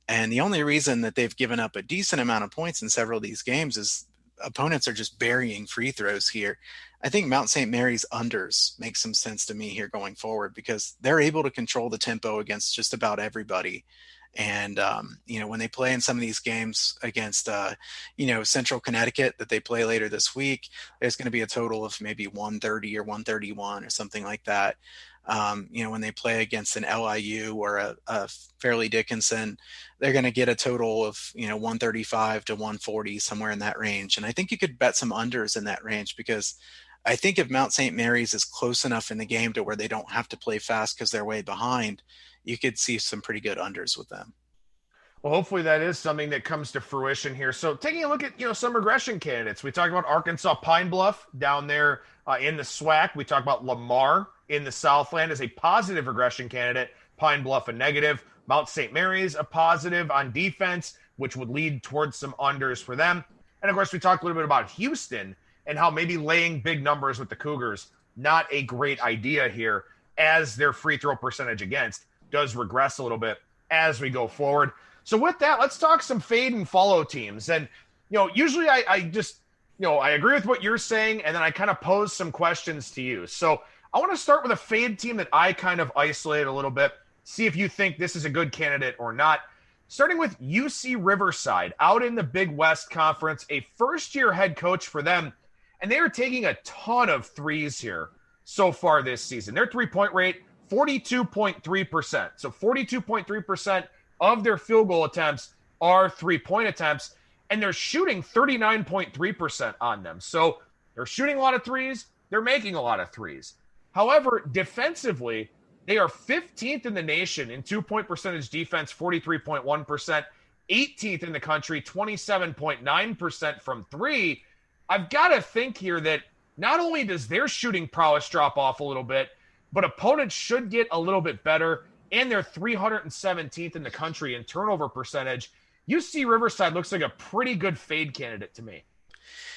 And the only reason that they've given up a decent amount of points in several of these games is opponents are just burying free throws here. I think Mount St. Mary's unders make some sense to me here going forward because they're able to control the tempo against just about everybody. And, when they play in some of these games against, Central Connecticut that they play later this week, there's going to be a total of maybe 130 or 131 or something like that. When they play against an LIU or a Fairleigh Dickinson, they're going to get a total of, 135 to 140, somewhere in that range. And I think you could bet some unders in that range because I think if Mount St. Mary's is close enough in the game to where they don't have to play fast because they're way behind, you could see some pretty good unders with them. Well, hopefully that is something that comes to fruition here. So taking a look at, some regression candidates. We talked about Arkansas Pine Bluff down there in the SWAC. We talked about Lamar in the Southland as a positive regression candidate. Pine Bluff a negative. Mount St. Mary's a positive on defense, which would lead towards some unders for them. And of course, we talked a little bit about Houston and how maybe laying big numbers with the Cougars, not a great idea here, as their free throw percentage against does regress a little bit as we go forward. So with that, let's talk some fade and follow teams. And, usually I just, I agree with what you're saying, and then I kind of pose some questions to you. So I want to start with a fade team that I kind of isolated a little bit, see if you think this is a good candidate or not. Starting with UC Riverside out in the Big West Conference, a first-year head coach for them, and they are taking a ton of threes here so far this season. Their three-point rate, 42.3%. So 42.3% of their field goal attempts are three-point attempts, and they're shooting 39.3% on them. So they're shooting a lot of threes. They're making a lot of threes. However, defensively, they are 15th in the nation in two-point percentage defense, 43.1%, 18th in the country, 27.9% from three. I've got to think here that not only does their shooting prowess drop off a little bit, but opponents should get a little bit better, and they're 317th in the country in turnover percentage. UC Riverside looks like a pretty good fade candidate to me.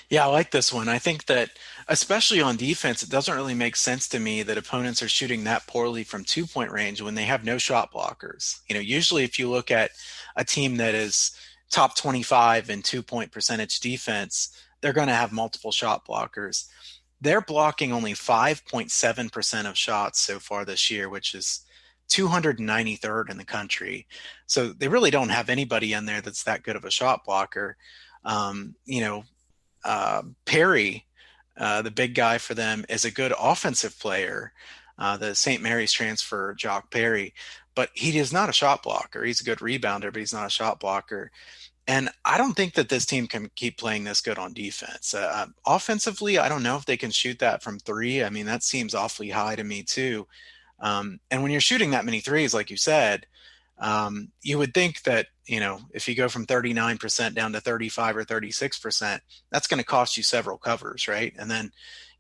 Yeah, I like this one. I think that, especially on defense, it doesn't really make sense to me that opponents are shooting that poorly from two-point range when they have no shot blockers. Usually if you look at a team that is top 25 in two-point percentage defense, they're going to have multiple shot blockers. They're blocking only 5.7% of shots so far this year, which is 293rd in the country. So they really don't have anybody in there that's that good of a shot blocker. Perry, the big guy for them, is a good offensive player, the St. Mary's transfer, Jock Perry, but he is not a shot blocker. He's a good rebounder, but he's not a shot blocker. And I don't think that this team can keep playing this good on defense. Offensively, I don't know if they can shoot that from three. I mean, that seems awfully high to me too. And when you're shooting that many threes, like you said, you would think that, if you go from 39% down to 35 or 36%, that's going to cost you several covers, right? And then,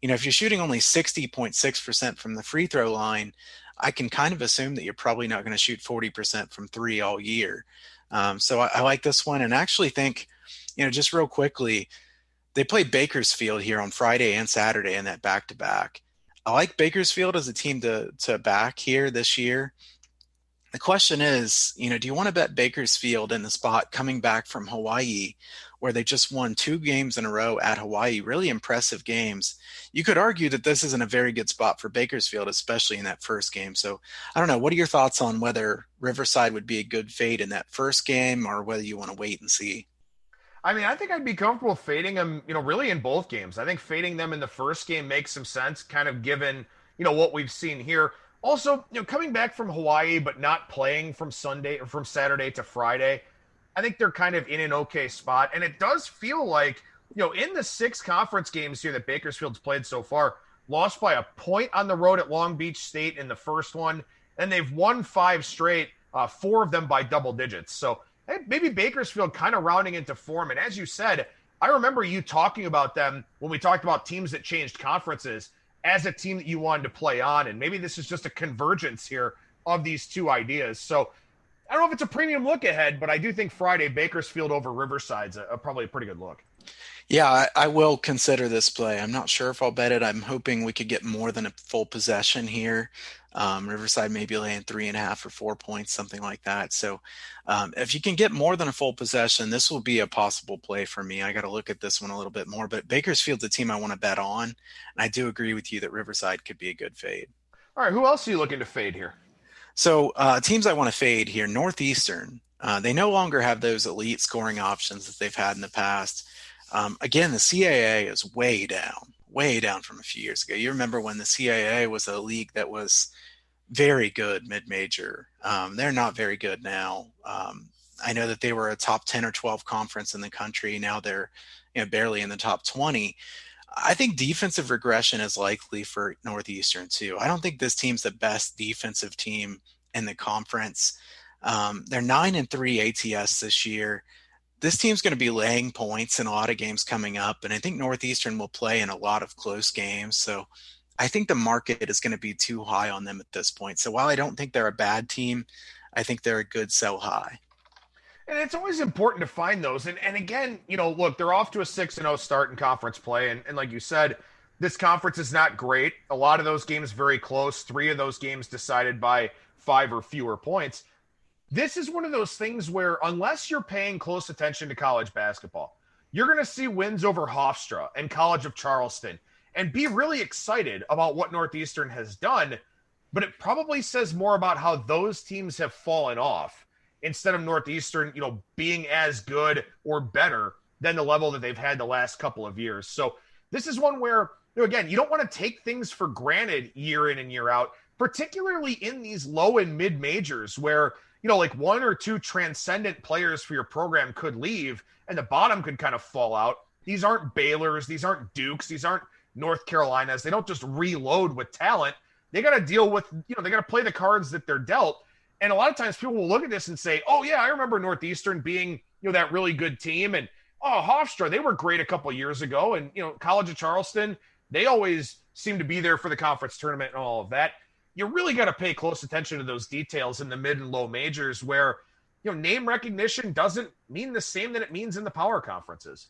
if you're shooting only 60.6% from the free throw line, I can kind of assume that you're probably not going to shoot 40% from three all year. So I like this one, and actually think, just real quickly, they play Bakersfield here on Friday and Saturday in that back-to-back. I like Bakersfield as a team to back here this year. The question is, do you want to bet Bakersfield in the spot coming back from Hawaii, where they just won 2 games in a row at Hawaii, really impressive games? You could argue that this isn't a very good spot for Bakersfield, especially in that first game. So I don't know. What are your thoughts on whether Riverside would be a good fade in that first game, or whether you want to wait and see? I mean, I think I'd be comfortable fading them, really in both games. I think fading them in the first game makes some sense, kind of given, what we've seen here. Also, coming back from Hawaii, but not playing from Sunday or from Saturday to Friday, I think they're kind of in an okay spot. And it does feel like, in the 6 conference games here that Bakersfield's played so far, lost by a point on the road at Long Beach State in the first one, and they've won 5 straight, 4 of them by double digits. So maybe Bakersfield kind of rounding into form. And as you said, I remember you talking about them when we talked about teams that changed conferences as a team that you wanted to play on. And maybe this is just a convergence here of these two ideas. So I don't know if it's a premium look ahead, but I do think Friday Bakersfield over Riverside's probably a pretty good look. Yeah, I will consider this play. I'm not sure if I'll bet it. I'm hoping we could get more than a full possession here. Riverside maybe laying 3.5 or 4 points, something like that. So if you can get more than a full possession, this will be a possible play for me. I got to look at this one a little bit more, but Bakersfield's a team I want to bet on. And I do agree with you that Riverside could be a good fade. All right, who else are you looking to fade here? So teams I want to fade here, Northeastern. They no longer have those elite scoring options that they've had in the past. Again, the CAA is way down from a few years ago. You remember when the CAA was a league that was very good mid-major. They're not very good now. I know that they were a top 10 or 12 conference in the country. Now they're barely in the top 20. I think defensive regression is likely for Northeastern too. I don't think this team's the best defensive team in the conference. They're 9-3 ATS this year. This team's going to be laying points in a lot of games coming up, and I think Northeastern will play in a lot of close games. So I think the market is going to be too high on them at this point. So while I don't think they're a bad team, I think they're a good sell high. And it's always important to find those. And again, look, they're off to a 6-0 start in conference play. And like you said, this conference is not great. A lot of those games very close. 3 of those games decided by 5 or fewer points. This is one of those things where unless you're paying close attention to college basketball, you're going to see wins over Hofstra and College of Charleston and be really excited about what Northeastern has done. But it probably says more about how those teams have fallen off instead of Northeastern, being as good or better than the level that they've had the last couple of years. So this is one where, again, you don't want to take things for granted year in and year out, particularly in these low and mid majors where, like 1 or 2 transcendent players for your program could leave and the bottom could kind of fall out. These aren't Baylors. These aren't Dukes. These aren't North Carolinas. They don't just reload with talent. They got to deal with, they got to play the cards that they're dealt. And a lot of times people will look at this and say, oh yeah, I remember Northeastern being, that really good team. And Hofstra, they were great a couple of years ago. And, College of Charleston, they always seem to be there for the conference tournament and all of that. You really got to pay close attention to those details in the mid and low majors where, name recognition doesn't mean the same that it means in the power conferences.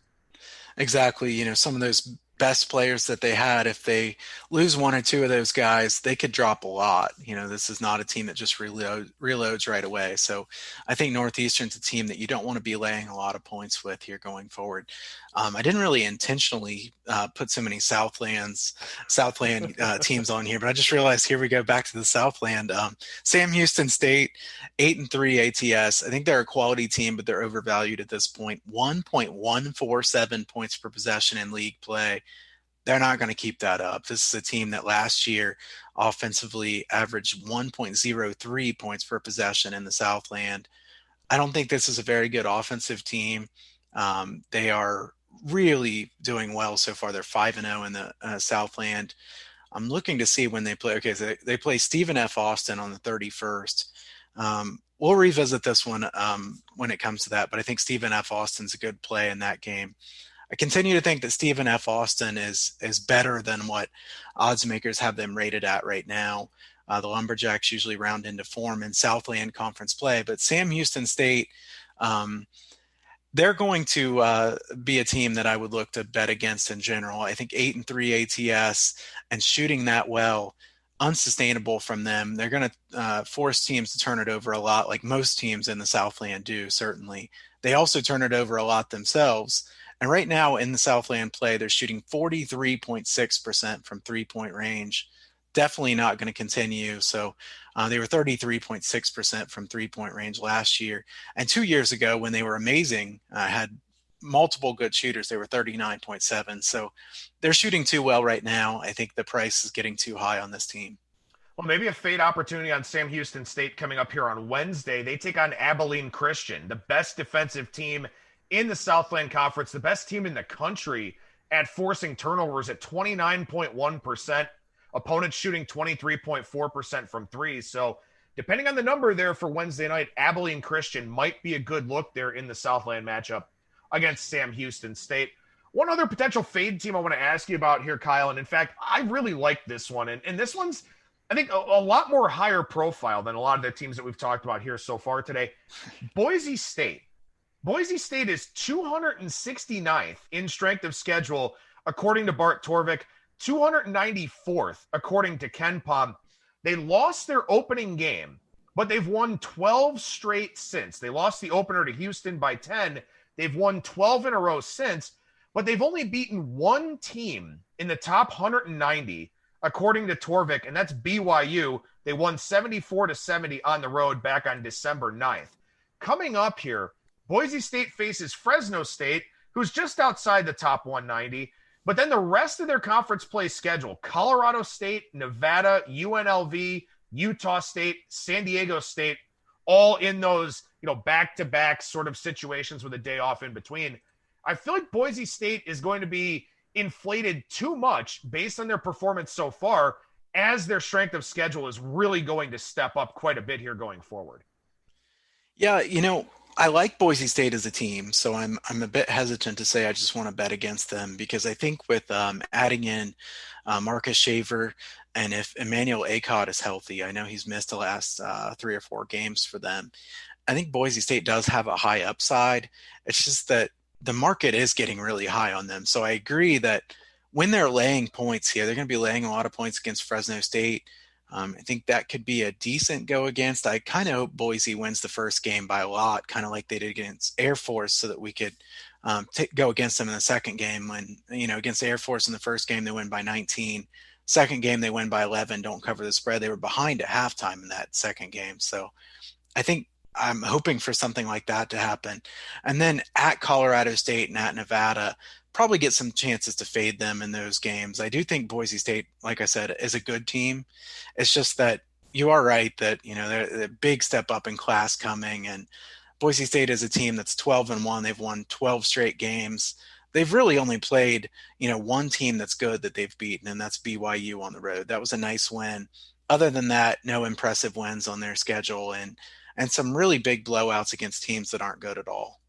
Exactly. Some of those best players that they had, if they lose 1 or 2 of those guys, they could drop a lot. This is not a team that just reloads right away. So I think Northeastern's a team that you don't want to be laying a lot of points with here going forward. I didn't really intentionally put so many Southland teams on here, but I just realized here we go back to the Southland. Sam Houston State, 8-3 ATS. I think they're a quality team, but they're overvalued at this point. 1.147 points per possession in league play. They're not going to keep that up. This is a team that last year offensively averaged 1.03 points per possession in the Southland. I don't think this is a very good offensive team. They are really doing well so far. They're 5-0 in the Southland. I'm looking to see when they play. Okay, so they play Stephen F. Austin on the 31st. We'll revisit this one when it comes to that, but I think Stephen F. Austin's a good play in that game. I continue to think that Stephen F. Austin is better than what odds makers have them rated at right now. The Lumberjacks usually round into form in Southland conference play, but Sam Houston State, they're going to be a team that I would look to bet against in general. I think 8-3 ATS and shooting that well, unsustainable from them. They're going to force teams to turn it over a lot, like most teams in the Southland do, certainly. They also turn it over a lot themselves. And right now in the Southland play, they're shooting 43.6% from three-point range. Definitely not going to continue. So they were 33.6% from three-point range last year. And 2 years ago when they were amazing, had multiple good shooters, they were 39.7. So they're shooting too well right now. I think the price is getting too high on this team. Well, maybe a fade opportunity on Sam Houston State coming up here on Wednesday. They take on Abilene Christian, the best defensive team in the Southland Conference, the best team in the country at forcing turnovers at 29.1%. Opponents shooting 23.4% from three. So depending on the number there for Wednesday night, Abilene Christian might be a good look there in the Southland matchup against Sam Houston State. One other potential fade team I want to ask you about here, Kyle, and in fact, I really like this one. And this one's, I think, a lot more higher profile than a lot of the teams that we've talked about here so far today. Boise State. Boise State is 269th in strength of schedule, according to Bart Torvik, 294th, according to Ken Palm. They lost their opening game, but they've won 12 straight since. They lost the opener to Houston by 10. They've won 12 in a row since, but they've only beaten one team in the top 190, according to Torvik, and that's BYU. They won 74-70 on the road back on December 9th. Coming up here, Boise State faces Fresno State, who's just outside the top 190. But then the rest of their conference play schedule, Colorado State, Nevada, UNLV, Utah State, San Diego State, all in those, back-to-back sort of situations with a day off in between. I feel like Boise State is going to be inflated too much based on their performance so far, as their strength of schedule is really going to step up quite a bit here going forward. Yeah, I like Boise State as a team, so I'm a bit hesitant to say I just want to bet against them, because I think with adding in Marcus Shaver, and if Emmanuel Acott is healthy, I know he's missed the last 3 or 4 games for them. I think Boise State does have a high upside. It's just that the market is getting really high on them. So I agree that when they're laying points here, they're going to be laying a lot of points against Fresno State. I think that could be a decent go against. I kind of hope Boise wins the first game by a lot, kind of like they did against Air Force, so that we could go against them in the second game. When, against Air Force in the first game, they win by 19. Second game, they win by 11, don't cover the spread. They were behind at halftime in that second game. So I think I'm hoping for something like that to happen. And then at Colorado State and at Nevada, probably get some chances to fade them in those games. I do think Boise State, like I said, is a good team. It's just that you are right that, they're a big step up in class coming, and Boise State is a team that's 12-1. They've won 12 straight games. They've really only played, one team that's good that they've beaten, and that's BYU on the road. That was a nice win. Other than that, no impressive wins on their schedule, and some really big blowouts against teams that aren't good at all.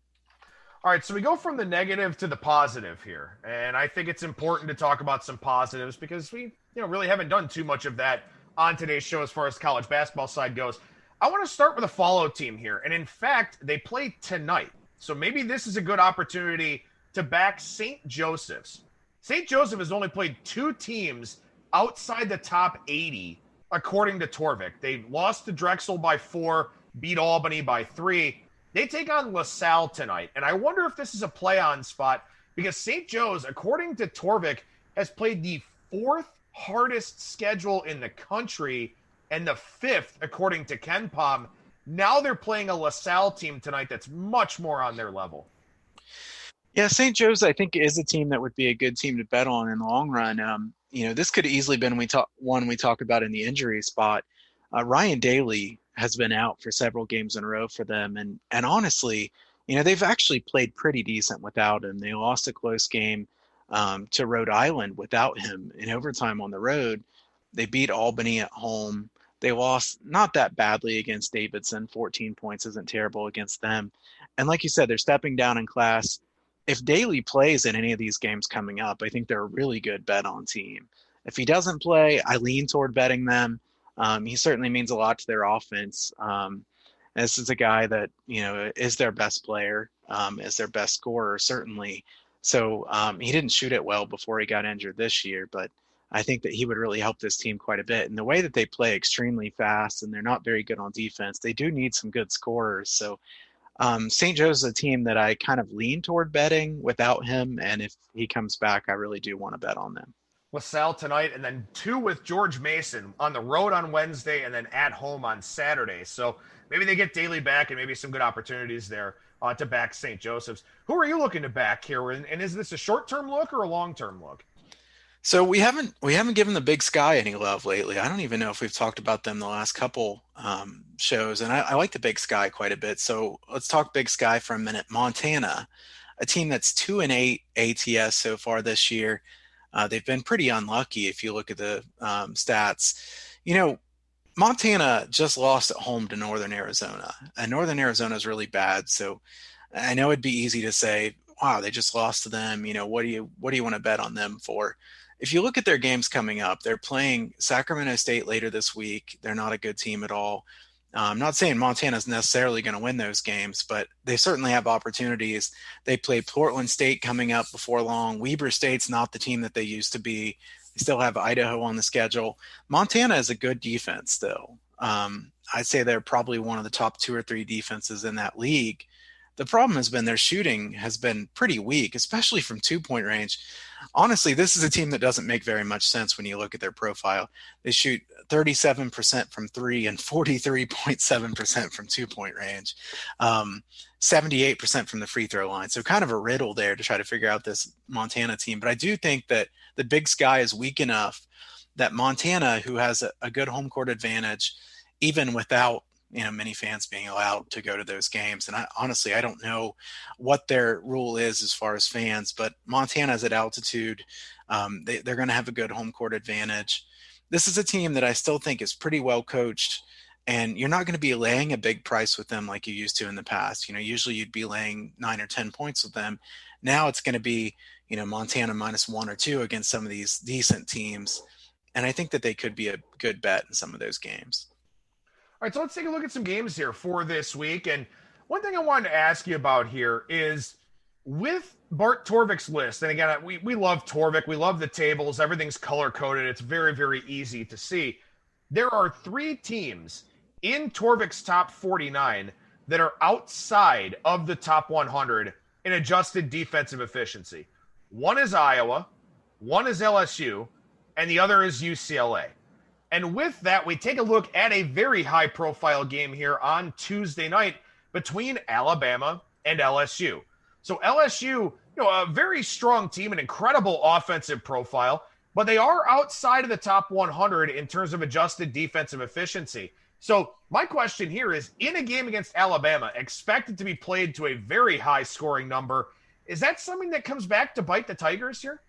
All right, so we go from the negative to the positive here, and I think it's important to talk about some positives, because we really haven't done too much of that on today's show as far as college basketball side goes. I want to start with a follow team here, and in fact, they play tonight, so maybe this is a good opportunity to back St. Joseph's. St. Joseph has only played 2 teams outside the top 80, according to Torvik. They lost to Drexel by 4, beat Albany by 3. They take on LaSalle tonight, and I wonder if this is a play-on spot, because St. Joe's, according to Torvik, has played the 4th hardest schedule in the country and the 5th, according to KenPom. Now they're playing a LaSalle team tonight that's much more on their level. Yeah, St. Joe's, I think, is a team that would be a good team to bet on in the long run. This could have easily been one we talk about in the injury spot. Ryan Daly has been out for several games in a row for them. And honestly, they've actually played pretty decent without him. They lost a close game to Rhode Island without him in overtime on the road. They beat Albany at home. They lost not that badly against Davidson. 14 points isn't terrible against them. And like you said, they're stepping down in class. If Daly plays in any of these games coming up, I think they're a really good bet on team. If he doesn't play, I lean toward betting them. He certainly means a lot to their offense. This is a guy that, is their best player, is their best scorer, certainly. So he didn't shoot it well before he got injured this year, but I think that he would really help this team quite a bit. And the way that they play extremely fast, and they're not very good on defense, they do need some good scorers. So St. Joe's is a team that I kind of lean toward betting without him. And if he comes back, I really do want to bet on them. LaSalle tonight, and then 2 with George Mason on the road on Wednesday and then at home on Saturday. So maybe they get Daly back and maybe some good opportunities there to back St. Joseph's. Who are you looking to back here? And is this a short-term look or a long-term look? So we haven't given the Big Sky any love lately. I don't even know if we've talked about them the last couple shows, and I like the Big Sky quite a bit. So let's talk Big Sky for a minute. Montana, a team that's 2-8 ATS so far this year. They've been pretty unlucky if you look at the stats. Montana just lost at home to Northern Arizona, and Northern Arizona is really bad. So I know it'd be easy to say, wow, they just lost to them. What do you want to bet on them for? If you look at their games coming up, they're playing Sacramento State later this week. They're not a good team at all. I'm not saying Montana's necessarily going to win those games, but they certainly have opportunities. They play Portland State coming up before long. Weber State's not the team that they used to be. They still have Idaho on the schedule. Montana is a good defense still. I'd say they're probably one of the top 2 or 3 defenses in that league. The problem has been their shooting has been pretty weak, especially from 2-point range. Honestly, this is a team that doesn't make very much sense when you look at their profile. They shoot 37% from 3 and 43.7% from 2-point range, 78% from the free throw line. So kind of a riddle there to try to figure out this Montana team. But I do think that the Big Sky is weak enough that Montana, who has a good home court advantage, even without many fans being allowed to go to those games. And honestly, I don't know what their rule is as far as fans, but Montana's at altitude. They're going to have a good home court advantage. This is a team that I still think is pretty well coached, and you're not going to be laying a big price with them like you used to in the past. Usually you'd be laying 9 or 10 points with them. Now it's going to be, Montana -1 or 2 against some of these decent teams. And I think that they could be a good bet in some of those games. All right, so let's take a look at some games here for this week. And one thing I wanted to ask you about here is with Bart Torvik's list, and again, we love Torvik. We love the tables. Everything's color-coded. It's very, very easy to see. There are 3 teams in Torvik's top 49 that are outside of the top 100 in adjusted defensive efficiency. One is Iowa, one is LSU, and the other is UCLA. And with that, we take a look at a very high-profile game here on Tuesday night between Alabama and LSU. So LSU, a very strong team, an incredible offensive profile, but they are outside of the top 100 in terms of adjusted defensive efficiency. So my question here is, in a game against Alabama, expected to be played to a very high-scoring number, is that something that comes back to bite the Tigers here?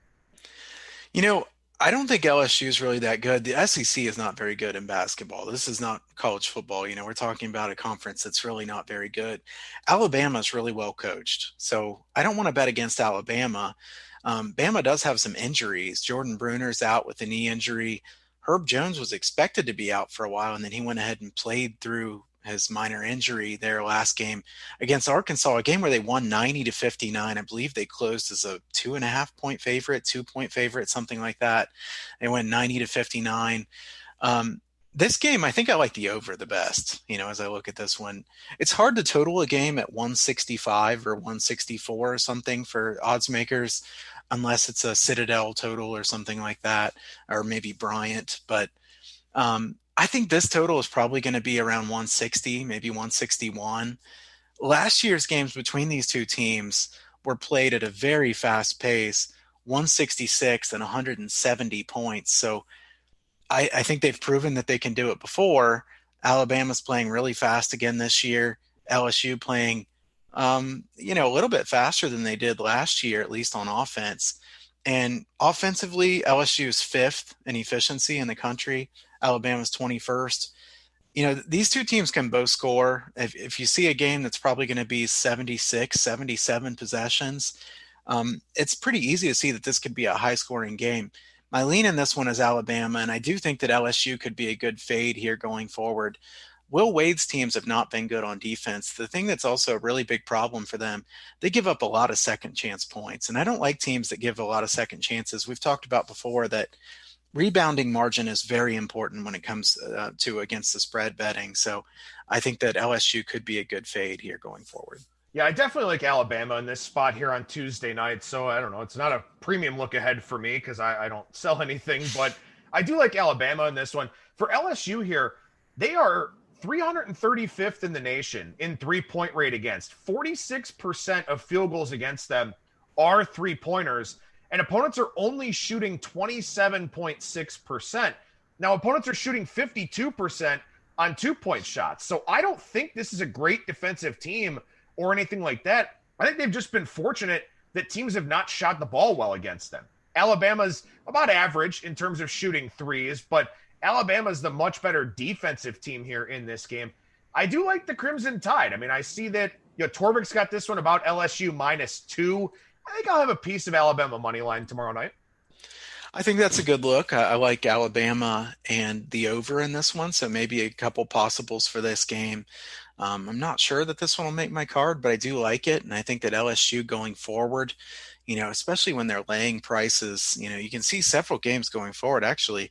I don't think LSU is really that good. The SEC is not very good in basketball. This is not college football. We're talking about a conference that's really not very good. Alabama is really well coached. So I don't want to bet against Alabama. Bama does have some injuries. Jordan Bruner's out with a knee injury. Herb Jones was expected to be out for a while, and then he went ahead and played through his minor injury there last game against Arkansas, a game where they won 90-59. I believe they closed as a 2.5-point favorite, 2-point favorite, something like that. They went 90-59. This game, I think I like the over the best, as I look at this one. It's hard to total a game at 165 or 164 or something for odds makers, unless it's a Citadel total or something like that, or maybe Bryant. But I think this total is probably going to be around 160, maybe 161. Last year's games between these two teams were played at a very fast pace, 166 and 170 points. So I think they've proven that they can do it before. Alabama's playing really fast again this year. LSU playing, a little bit faster than they did last year, at least on offense. And offensively, LSU is 5th in efficiency in the country. Alabama's 21st. These two teams can both score. If you see a game that's probably going to be 76, 77 possessions, it's pretty easy to see that this could be a high-scoring game. My lean in this one is Alabama, and I do think that LSU could be a good fade here going forward. Will Wade's teams have not been good on defense. The thing that's also a really big problem for them, they give up a lot of second chance points. And I don't like teams that give a lot of second chances. We've talked about before that rebounding margin is very important when it comes to against the spread betting. So I think that LSU could be a good fade here going forward. Yeah, I definitely like Alabama in this spot here on Tuesday night. So I don't know. It's not a premium look ahead for me because I don't sell anything, but I do like Alabama in this one. For LSU here, they are 335th in the nation in 3-point rate against. 46% of field goals against them are 3-pointers, and opponents are only shooting 27.6%. Now, opponents are shooting 52% on 2-point shots. So I don't think this is a great defensive team or anything like that. I think they've just been fortunate that teams have not shot the ball well against them. Alabama's about average in terms of shooting threes, but Alabama's the much better defensive team here in this game. I do like the Crimson Tide. I mean, I see that Torvik's got this one about LSU -2. I think I'll have a piece of Alabama money line tomorrow night. I think that's a good look. I like Alabama and the over in this one, so maybe a couple possibles for this game. I'm not sure that this one will make my card, but I do like it. And I think that LSU going forward, especially when they're laying prices, you can see several games going forward. Actually,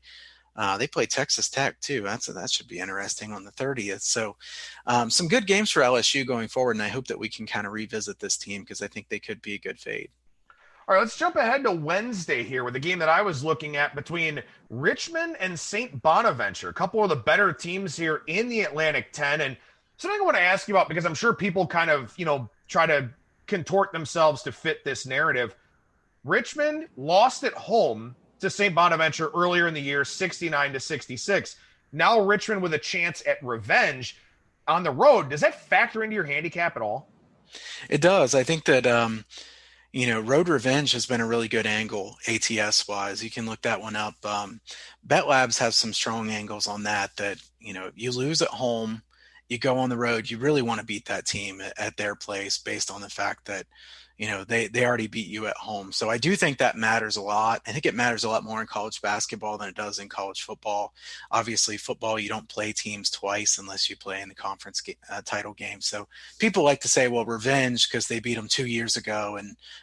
they play Texas Tech too. That should be interesting on the 30th. So some good games for LSU going forward. And I hope that we can kind of revisit this team because I think they could be a good fade. All right, let's jump ahead to Wednesday here with the game that I was looking at between Richmond and St. Bonaventure, a couple of the better teams here in the Atlantic 10. And something I want to ask you about, because I'm sure people kind of, try to contort themselves to fit this narrative. Richmond lost at home to St. Bonaventure earlier in the year, 69-66. Now Richmond with a chance at revenge on the road. Does that factor into your handicap at all? It does. I think that, road revenge has been a really good angle ATS wise. You can look that one up. Bet Labs has some strong angles on that, you lose at home, you go on the road, you really want to beat that team at their place based on the fact that, they already beat you at home. So I do think that matters a lot. I think it matters a lot more in college basketball than it does in college football. Obviously, football, you don't play teams twice unless you play in the conference title game. So people like to say, well, revenge because they beat them 2 years ago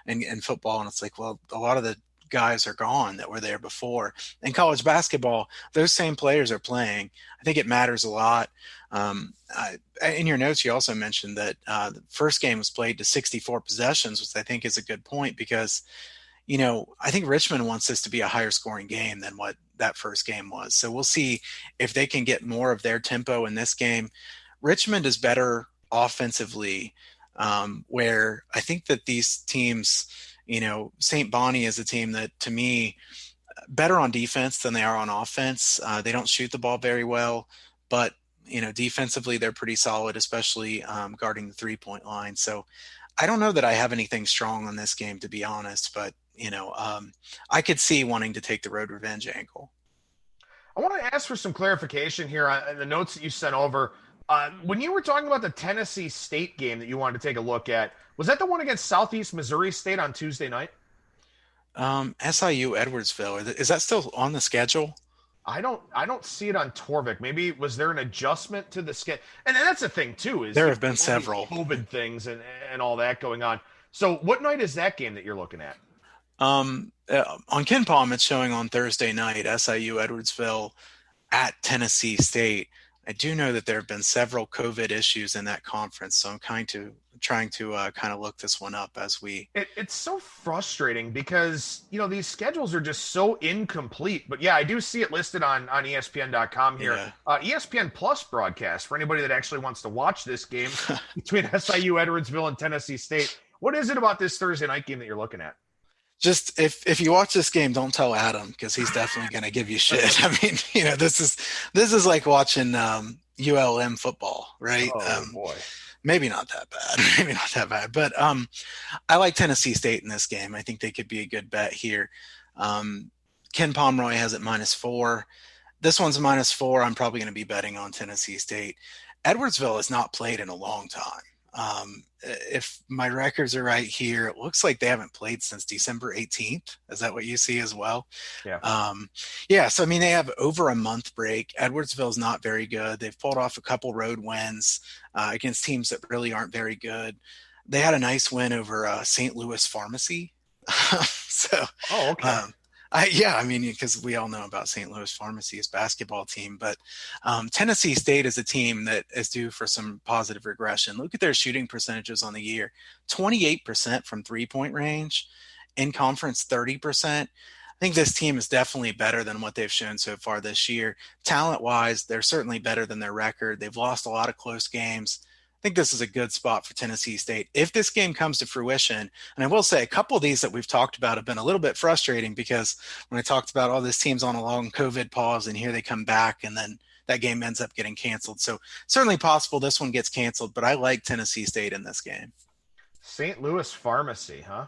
in football. And it's like, well, a lot of the guys are gone that were there before. In college basketball, those same players are playing. I think it matters a lot. In your notes, you also mentioned that the first game was played to 64 possessions, which I think is a good point because, I think Richmond wants this to be a higher scoring game than what that first game was. So we'll see if they can get more of their tempo in this game. Richmond is better offensively, where I think that these teams, St. Bonnie is a team that, to me, better on defense than they are on offense. They don't shoot the ball very well, but defensively, they're pretty solid, especially guarding the 3-point line. So I don't know that I have anything strong on this game, to be honest, but, I could see wanting to take the road revenge angle. I want to ask for some clarification here on the notes that you sent over. When you were talking about the Tennessee State game that you wanted to take a look at, was that the one against Southeast Missouri State on Tuesday night? SIU Edwardsville. Is that still on the schedule? I don't see it on Torvik. Maybe was there an adjustment to the schedule? And that's the thing too, is there have been several COVID things and all that going on. So what night is that game that you're looking at? On Ken Palm, it's showing on Thursday night, SIU Edwardsville at Tennessee State. I do know that there have been several COVID issues in that conference, so I'm trying to kind of look this one up as we. It's so frustrating because these schedules are just so incomplete. But yeah, I do see it listed on ESPN.com here. Yeah. ESPN Plus broadcast for anybody that actually wants to watch this game between SIU Edwardsville and Tennessee State. What is it about this Thursday night game that you're looking at? Just if you watch this game, don't tell Adam because he's definitely going to give you shit. I mean, this is like watching ULM football, right? Oh boy. Maybe not that bad. But I like Tennessee State in this game. I think they could be a good bet here. Ken Pomeroy has it -4. This one's -4. I'm probably going to be betting on Tennessee State. Edwardsville has not played in a long time. If my records are right here, it looks like they haven't played since December 18th. Is that what you see as well? Yeah. So, I mean, they have over a month break. Edwardsville's not very good. They've pulled off a couple road wins against teams that really aren't very good. They had a nice win over St. Louis Pharmacy. Oh, okay. Because we all know about St. Louis Pharmacy's basketball team, but Tennessee State is a team that is due for some positive regression. Look at their shooting percentages on the year: 28% from 3-point range, in conference 30%. I think this team is definitely better than what they've shown so far this year. Talent-wise, they're certainly better than their record. They've lost a lot of close games. I think this is a good spot for Tennessee State. If this game comes to fruition, and I will say a couple of these that we've talked about have been a little bit frustrating because when I talked about all these teams on a long COVID pause and here they come back and then that game ends up getting canceled. So certainly possible this one gets canceled, but I like Tennessee State in this game. St. Louis Pharmacy, huh?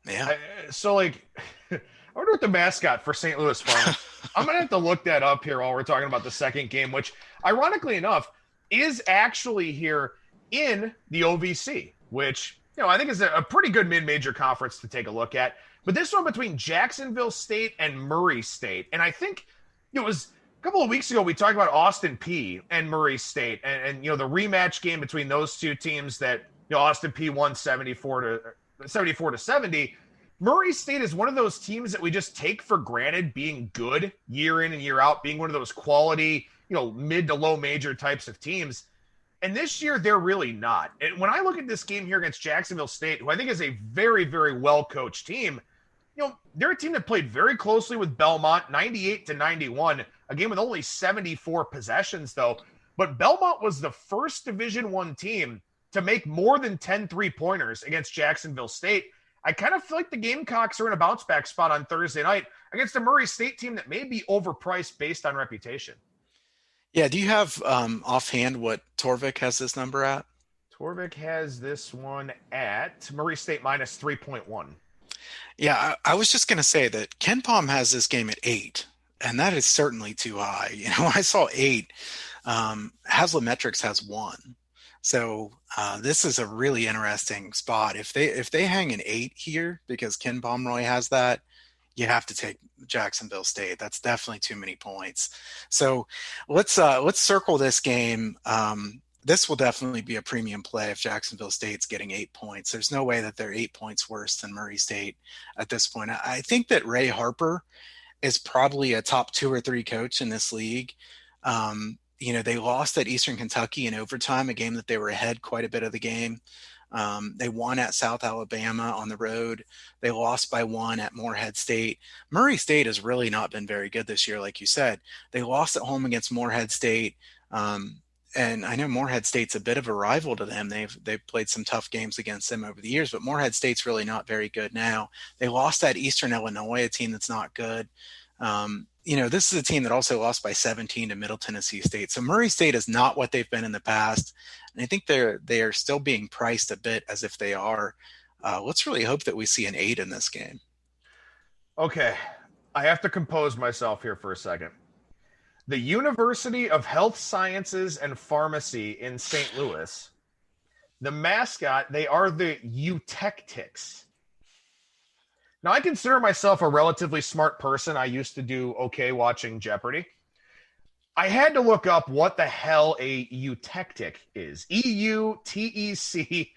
Yeah. I wonder what the mascot for St. Louis Pharmacy. I'm going to have to look that up here while we're talking about the second game, which ironically enough is actually here in the OVC, which, I think is a pretty good mid-major conference to take a look at. But this one between Jacksonville State and Murray State. And I think it was couple of weeks ago, we talked about Austin Peay and Murray State, and the rematch game between those two teams that Austin Peay won 74 to 70. Murray State is one of those teams that we just take for granted being good year in and year out, being one of those quality, mid to low major types of teams. And this year, they're really not. And when I look at this game here against Jacksonville State, who I think is a very, very well-coached team, they're a team that played very closely with Belmont, 98-91, a game with only 74 possessions, though. But Belmont was the first Division I team to make more than 10 three-pointers against Jacksonville State. I kind of feel like the Gamecocks are in a bounce-back spot on Thursday night against a Murray State team that may be overpriced based on reputation. Yeah, do you have offhand what Torvik has this number at? Torvik has this one at Murray State minus 3.1. Yeah, I was just going to say that Ken Pom has this game at 8, and that is certainly too high. I saw 8. Haslametrics has 1. So this is a really interesting spot. If they hang an 8 here, because Ken Pomeroy has that, you have to take Jacksonville State. That's definitely too many points. So let's circle this game. This will definitely be a premium play if Jacksonville State's getting 8 points. There's no way that they're 8 points worse than Murray State at this point. I think that Ray Harper is probably a top 2 or 3 coach in this league. They lost at Eastern Kentucky in overtime, a game that they were ahead quite a bit of the game. They won at South Alabama on the road. They lost by 1 at Morehead State. Murray State has really not been very good this year, like you said. They lost at home against Morehead State. And I know Morehead State's a bit of a rival to them. They've played some tough games against them over the years, but Morehead State's really not very good now. They lost at Eastern Illinois, a team that's not good. This is a team that also lost by 17 to Middle Tennessee State. So Murray State is not what they've been in the past. And I think they are still being priced a bit as if they are. Let's really hope that we see an 8 in this game. Okay. I have to compose myself here for a second. The University of Health Sciences and Pharmacy in St. Louis, the mascot, they are the Eutectics. Now, I consider myself a relatively smart person. I used to do okay watching Jeopardy. I had to look up what the hell a eutectic is. Eutectic.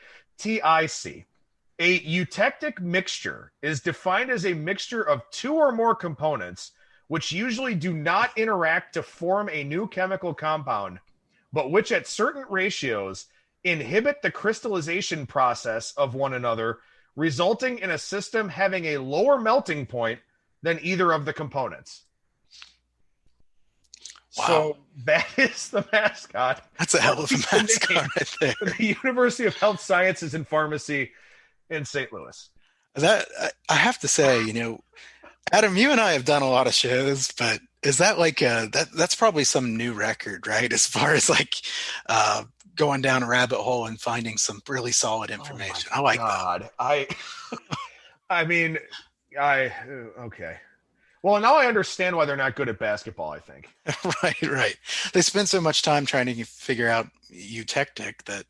A eutectic mixture is defined as a mixture of 2 or more components which usually do not interact to form a new chemical compound, but which at certain ratios inhibit the crystallization process of one another, resulting in a system having a lower melting point than either of the components. Wow. So that is the mascot. That's a hell of a mascot right there. The University of Health Sciences and Pharmacy in St. Louis. That I have to say, Adam, you and I have done a lot of shows, but is that like that's probably some new record, right? As far as going down a rabbit hole and finding some really solid information. I like that. Okay. Well, now I understand why they're not good at basketball, I think. Right. They spend so much time trying to figure out eutectic that,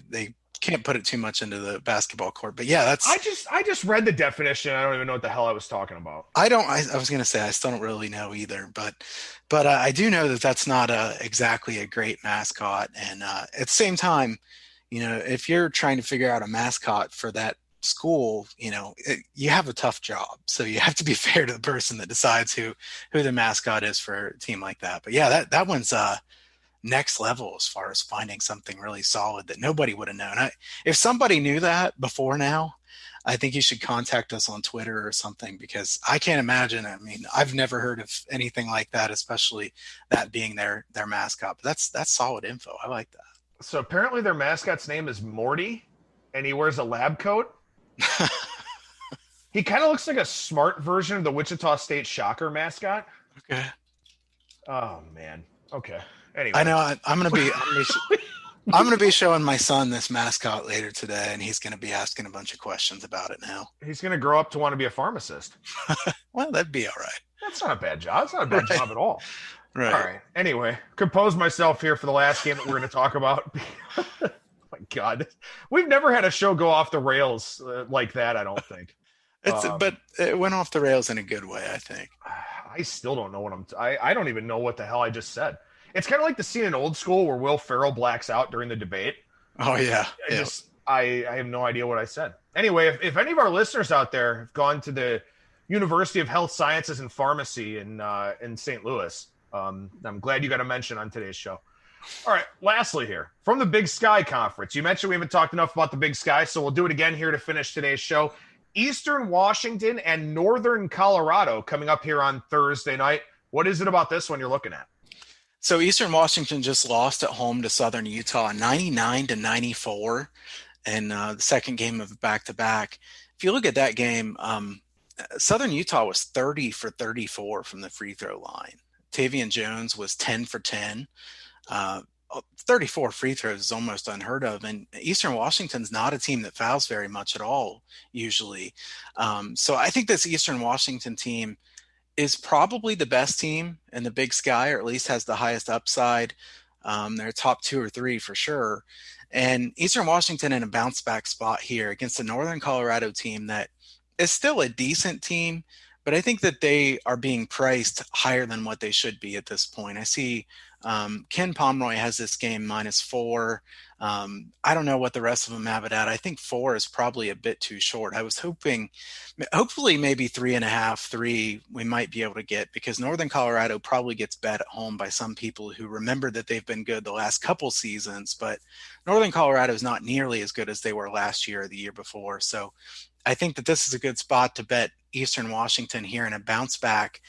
they can't put it too much into the basketball court. But yeah, that's... I just read the definition. I don't even know what the hell I was talking about. I was going to say, I still don't really know either, but I do know that that's not exactly a great mascot. And at the same time, if you're trying to figure out a mascot for that school, you have a tough job. So you have to be fair to the person that decides who the mascot is for a team like that. But yeah, that one's next level as far as finding something really solid that nobody would have known. If somebody knew that before now, I think you should contact us on Twitter or something, because I can't imagine. I mean, I've never heard of anything like that, especially that being their mascot. But that's solid info. I like that. So apparently their mascot's name is Morty, and he wears a lab coat. He kind of looks like a smart version of the Wichita State Shocker mascot. Okay. Oh man. Okay. Anyway, I know I'm gonna be showing my son this mascot later today, and he's gonna be asking a bunch of questions about it now. He's gonna grow up to want to be a pharmacist. Well, that'd be all right. That's not a bad job. It's not a bad job at all. Right. All right. Anyway, compose myself here for the last game that we're going to talk about. Oh my God, we've never had a show go off the rails like that. I don't think. But it went off the rails in a good way, I think. I still don't know what I don't even know what the hell I just said. It's kind of like the scene in Old School where Will Ferrell blacks out during the debate. Oh yeah. I have no idea what I said. Anyway, if any of our listeners out there have gone to the University of Health Sciences and Pharmacy in St. Louis, I'm glad you got a mention on today's show. All right, lastly here, from the Big Sky Conference. You mentioned we haven't talked enough about the Big Sky, so we'll do it again here to finish today's show. Eastern Washington and Northern Colorado coming up here on Thursday night. What is it about this one you're looking at? So Eastern Washington just lost at home to Southern Utah, 99-94, in the second game of back-to-back. If you look at that game, Southern Utah was 30 for 34 from the free throw line. Tavian Jones was 10 for 10. 34 free throws is almost unheard of. And Eastern Washington's not a team that fouls very much at all, usually. So I think this Eastern Washington team is probably the best team in the Big Sky, or at least has the highest upside. They're top 2 or 3 for sure. And Eastern Washington in a bounce back spot here against the Northern Colorado team that is still a decent team, but I think that they are being priced higher than what they should be at this point. I see Ken Pomeroy has this game -4. I don't know what the rest of them have it at. I think 4 is probably a bit too short. I was hopefully maybe 3.5, 3 we might be able to get, because Northern Colorado probably gets bet at home by some people who remember that they've been good the last couple seasons, but Northern Colorado is not nearly as good as they were last year or the year before. So I think that this is a good spot to bet Eastern Washington here in a bounce back.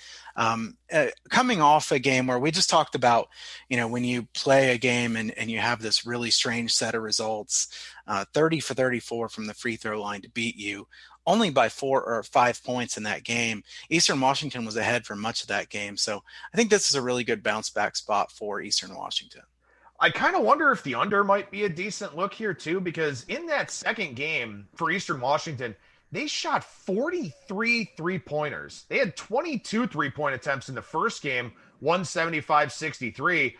Coming off a game where we just talked about, when you play a game and you have this really strange set of results, 30 for 34 from the free throw line to beat you only by 4 or 5 points in that game. Eastern Washington was ahead for much of that game. So I think this is a really good bounce back spot for Eastern Washington. I kind of wonder if the under might be a decent look here too, because in that second game for Eastern Washington, they shot 43 three-pointers. They had 22 three-point attempts in the first game, 175-63.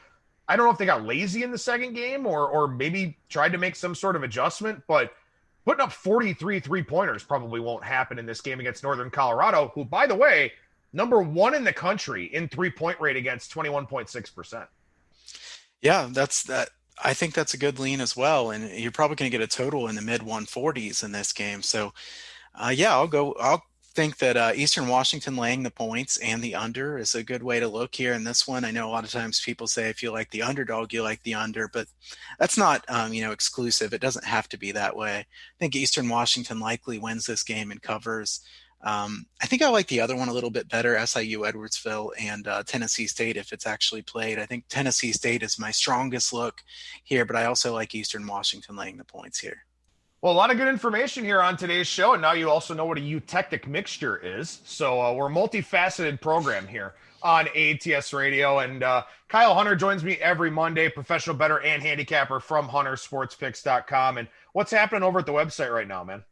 I don't know if they got lazy in the second game or maybe tried to make some sort of adjustment, but putting up 43 three-pointers probably won't happen in this game against Northern Colorado, who, by the way, number 1 in the country in three-point rate against, 21.6%. Yeah, I think that's a good lean as well. And you're probably going to get a total in the mid 140s in this game. So I'll think that Eastern Washington laying the points and the under is a good way to look here in this one. I know a lot of times people say, if you like the underdog, you like the under, but that's not, exclusive. It doesn't have to be that way. I think Eastern Washington likely wins this game and covers. I think I like the other one a little bit better, SIU Edwardsville and Tennessee State, if it's actually played. I think Tennessee State is my strongest look here, but I also like Eastern Washington laying the points here. Well, a lot of good information here on today's show, and now you also know what a eutectic mixture is. So we're a multifaceted program here on ATS Radio, and Kyle Hunter joins me every Monday, professional bettor and handicapper from huntersportspicks.com. And what's happening over at the website right now, man?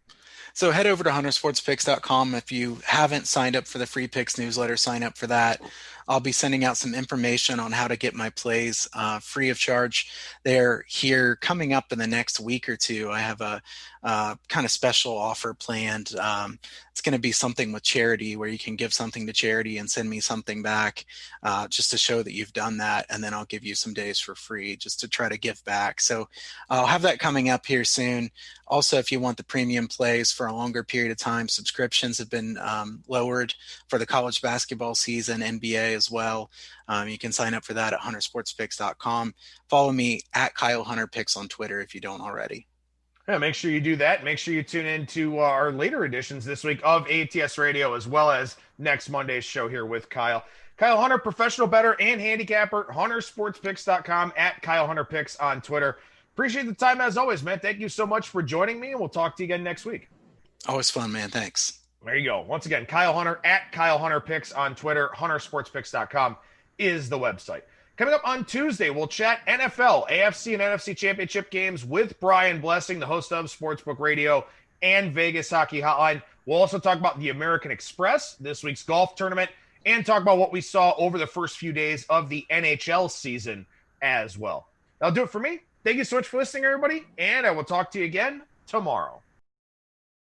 So head over to huntersportspicks.com. If you haven't signed up for the free picks newsletter, sign up for that. I'll be sending out some information on how to get my plays free of charge. They're here coming up in the next week or two. I have a kind of special offer planned. It's going to be something with charity where you can give something to charity and send me something back just to show that you've done that. And then I'll give you some days for free just to try to give back. So I'll have that coming up here soon. Also, if you want the premium plays for a longer period of time, subscriptions have been lowered for the college basketball season, NBA as well. You can sign up for that at huntersportspicks.com. Follow me at Kyle Hunter Picks on Twitter if you don't already. Yeah, make sure you do that. Make sure you tune in to our later editions this week of ATS Radio, as well as next Monday's show here with Kyle. Kyle Hunter, professional bettor and handicapper, huntersportspicks.com, at Kyle Hunter Picks on Twitter. Appreciate the time as always, man. Thank you so much for joining me, and we'll talk to you again next week. Always fun, man. Thanks. There you go. Once again, Kyle Hunter at Kyle Hunter Picks on Twitter. huntersportspicks.com is the website. Coming up on Tuesday, we'll chat NFL, AFC and NFC championship games with Brian Blessing, the host of Sportsbook Radio and Vegas Hockey Hotline. We'll also talk about the American Express, this week's golf tournament, and talk about what we saw over the first few days of the NHL season as well. That'll do it for me. Thank you so much for listening, everybody, and I will talk to you again tomorrow.